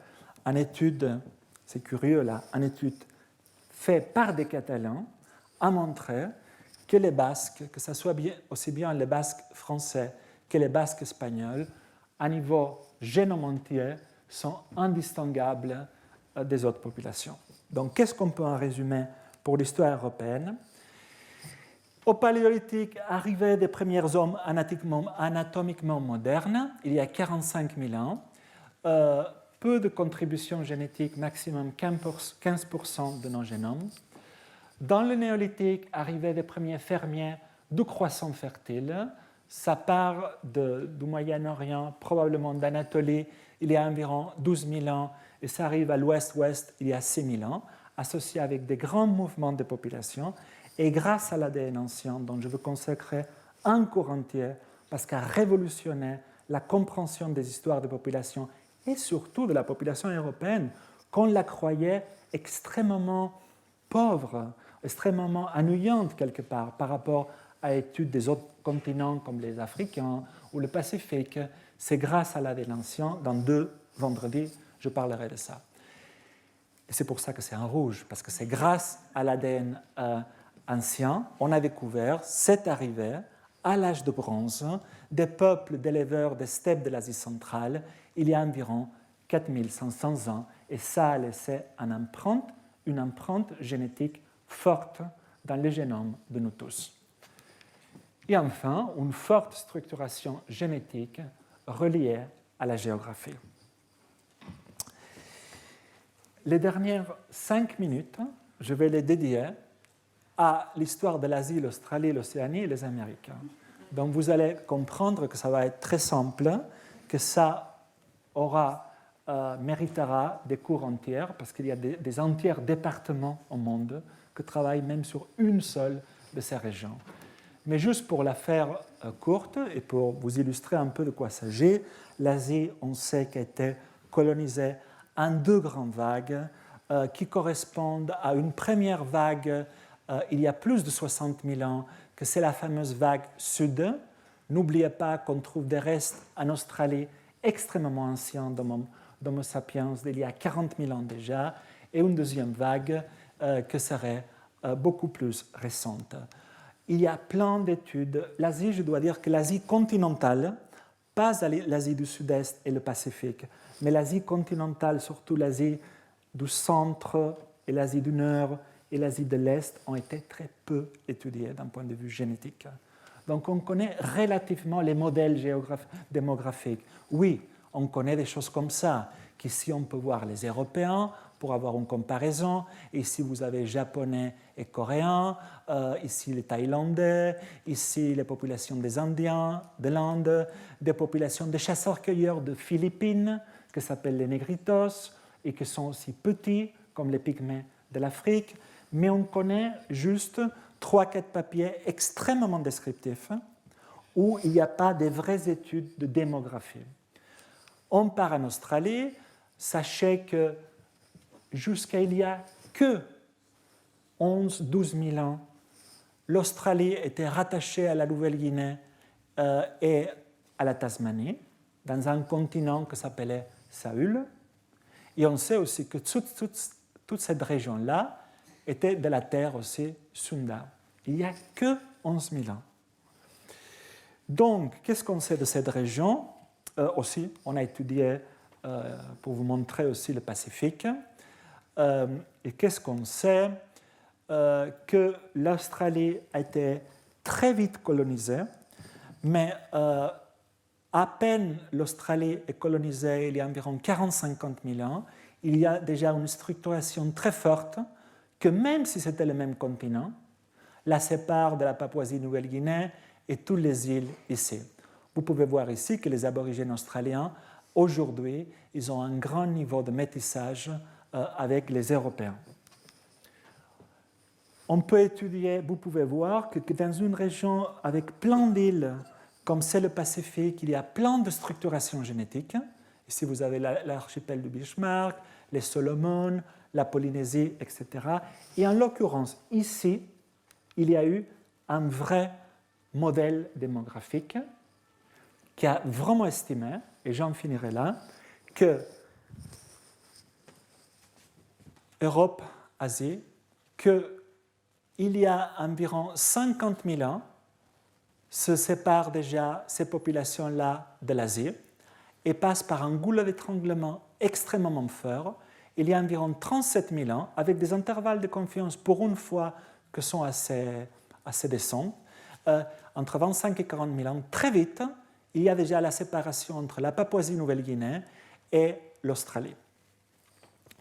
une étude, c'est curieux là, une étude faite par des Catalans a montré que les Basques, que ce soit aussi bien les Basques français que les Basques espagnols, à niveau génome entier, sont indistinguables des autres populations. Donc, qu'est-ce qu'on peut en résumer pour l'histoire européenne? Au Paléolithique, arrivée des premiers hommes anatomiquement modernes, il y a 45 000 ans, peu de contributions génétiques, maximum 15% de nos génomes. Dans le Néolithique, arrivée des premiers fermiers de croissants fertiles, ça part du Moyen-Orient, probablement d'Anatolie, il y a environ 12 000 ans, et ça arrive à l'ouest-ouest, il y a 6 000 ans, associé avec des grands mouvements de population. Et grâce à l'ADN ancien, dont je veux consacrer un cours entier, parce qu'il a révolutionné la compréhension des histoires de population et surtout de la population européenne, qu'on la croyait extrêmement pauvre, extrêmement ennuyante quelque part par rapport à l'étude des autres continents comme les Africains ou le Pacifique. C'est grâce à l'ADN ancien, dans 2 vendredis, je parlerai de ça. Et c'est pour ça que c'est en rouge, parce que c'est grâce à l'ADN ancien, on a découvert cette arrivée à l'âge de bronze des peuples d'éleveurs des steppes de l'Asie centrale il y a environ 4500 ans, et ça a laissé une empreinte génétique forte dans le génome de nous tous. Et enfin, une forte structuration génétique reliée à la géographie. Les dernières 5 minutes, je vais les dédier à l'histoire de l'Asie, l'Australie, l'Océanie et les Amériques. Donc vous allez comprendre que ça va être très simple, que ça méritera des cours entiers, parce qu'il y a des entiers départements au monde qui travaillent même sur une seule de ces régions. Mais juste pour la faire courte et pour vous illustrer un peu de quoi il s'agit, l'Asie, on sait qu'elle a été colonisée en 2 grandes vagues qui correspondent à une première vague il y a plus de 60 000 ans, que c'est la fameuse vague sud. N'oubliez pas qu'on trouve des restes en Australie extrêmement anciens d'Homo sapiens d'il y a 40 000 ans déjà, et une deuxième vague qui serait beaucoup plus récente. Il y a plein d'études. L'Asie, je dois dire que l'Asie continentale, pas l'Asie du Sud-Est et le Pacifique, mais l'Asie continentale, surtout l'Asie du centre et l'Asie du Nord et l'Asie de l'Est, ont été très peu étudiées d'un point de vue génétique. Donc on connaît relativement les modèles démographiques. Oui, on connaît des choses comme ça, qu'ici on peut voir les Européens pour avoir une comparaison. Ici vous avez Japonais et Coréens, ici les Thaïlandais, ici les populations des Indiens de l'Inde, des populations de chasseurs-cueilleurs de Philippines, qui s'appellent les Négritos, et qui sont aussi petits, comme les Pygmées de l'Afrique. Mais on connaît juste 3-4 papiers extrêmement descriptifs où il n'y a pas de vraies études de démographie. On part en Australie, sachez que jusqu'à il y a que 11-12 000 ans, l'Australie était rattachée à la Nouvelle-Guinée et à la Tasmanie, dans un continent qui s'appelait Saül. Et on sait aussi que toute cette région-là était de la terre aussi Sunda. Il n'y a que 11 000 ans. Donc, qu'est-ce qu'on sait de cette région? Aussi, on a étudié, pour vous montrer aussi le Pacifique. Et qu'est-ce qu'on sait? Que l'Australie a été très vite colonisée, mais à peine l'Australie est colonisée, il y a environ 40-50 000 ans, il y a déjà une structuration très forte que même si c'était le même continent, la sépare de la Papouasie-Nouvelle-Guinée et toutes les îles ici. Vous pouvez voir ici que les aborigènes australiens, aujourd'hui, ils ont un grand niveau de métissage avec les Européens. On peut étudier, vous pouvez voir que dans une région avec plein d'îles, comme c'est le Pacifique, il y a plein de structurations génétiques. Ici, vous avez l'archipel du Bismarck, les Solomon, la Polynésie, etc. Et en l'occurrence, ici, il y a eu un vrai modèle démographique qui a vraiment estimé, et j'en finirai là, que Europe, Asie, qu'il y a environ 50 000 ans, se séparent déjà ces populations-là de l'Asie et passent par un goulot d'étranglement extrêmement fort. Il y a environ 37 000 ans, avec des intervalles de confiance pour une fois qui sont assez décents, entre 25 et 40 000 ans, très vite, il y a déjà la séparation entre la Papouasie-Nouvelle-Guinée et l'Australie.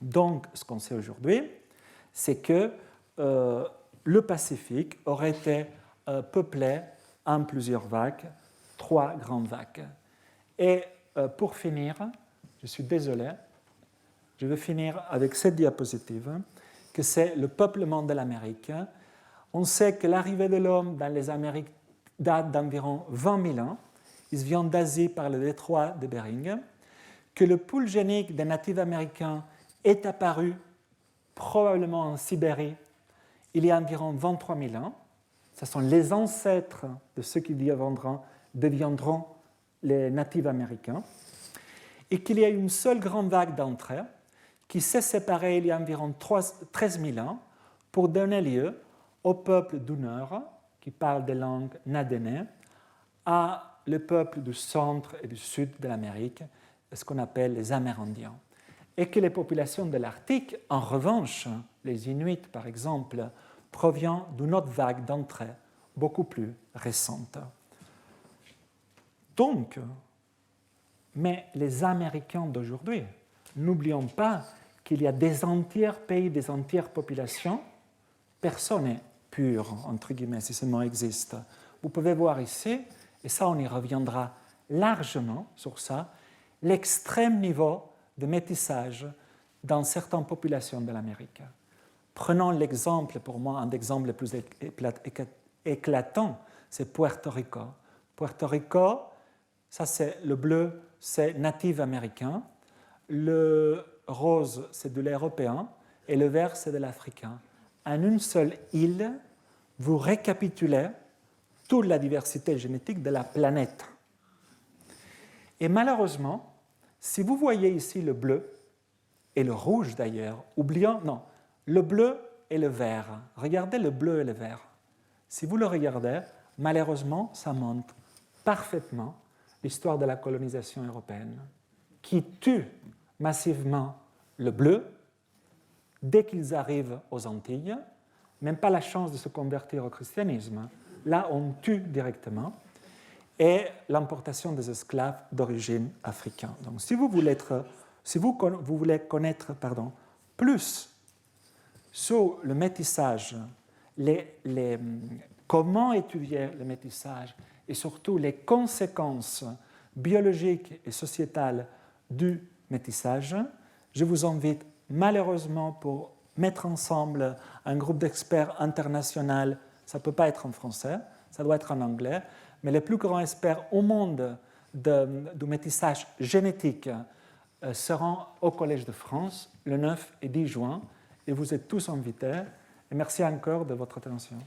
Donc, ce qu'on sait aujourd'hui, c'est que le Pacifique aurait été peuplé en plusieurs vagues, 3 grandes vagues. Et pour finir, je suis désolé, je vais finir avec cette diapositive, que c'est le peuplement de l'Amérique. On sait que l'arrivée de l'homme dans les Amériques date d'environ 20 000 ans. Il vient d'Asie par le détroit de Bering. Que le pool génique des natifs américains est apparu probablement en Sibérie il y a environ 23 000 ans. Ce sont les ancêtres de ceux qui deviendront les natifs américains. Et qu'il y a une seule grande vague d'entrée qui s'est séparée il y a environ 13 000 ans pour donner lieu au peuple du Nord, qui parle des langues nadénées, à le peuple du centre et du sud de l'Amérique, ce qu'on appelle les Amérindiens. Et que les populations de l'Arctique, en revanche, les Inuits par exemple, proviennent d'une autre vague d'entrée, beaucoup plus récente. Donc, mais les Américains d'aujourd'hui, n'oublions pas qu'il y a des entiers pays, des entières populations, personne n'est pur, entre guillemets, si ce mot existe. Vous pouvez voir ici, et ça on y reviendra largement sur ça, l'extrême niveau de métissage dans certaines populations de l'Amérique. Prenons l'exemple, pour moi, un des exemples les plus éclatants, c'est Puerto Rico. Puerto Rico, ça c'est le bleu, c'est natif américain, le rose c'est de l'européen et le vert c'est de l'africain. En une seule île, vous récapitulez toute la diversité génétique de la planète. Et malheureusement, si vous voyez ici le bleu, et le rouge d'ailleurs, le bleu et le vert. Regardez le bleu et le vert. Si vous le regardez, malheureusement, ça montre parfaitement l'histoire de la colonisation européenne, qui tue massivement le bleu dès qu'ils arrivent aux Antilles, même pas la chance de se convertir au christianisme. Là, on tue directement. Et l'importation des esclaves d'origine africaine. Donc, si vous voulez connaître plus sur le métissage, comment étudier le métissage et surtout les conséquences biologiques et sociétales du métissage, je vous invite malheureusement pour mettre ensemble un groupe d'experts international. Ça ne peut pas être en français, ça doit être en anglais, mais les plus grands experts au monde du métissage génétique seront au Collège de France le 9 et 10 juin, et vous êtes tous invités. Et merci encore de votre attention.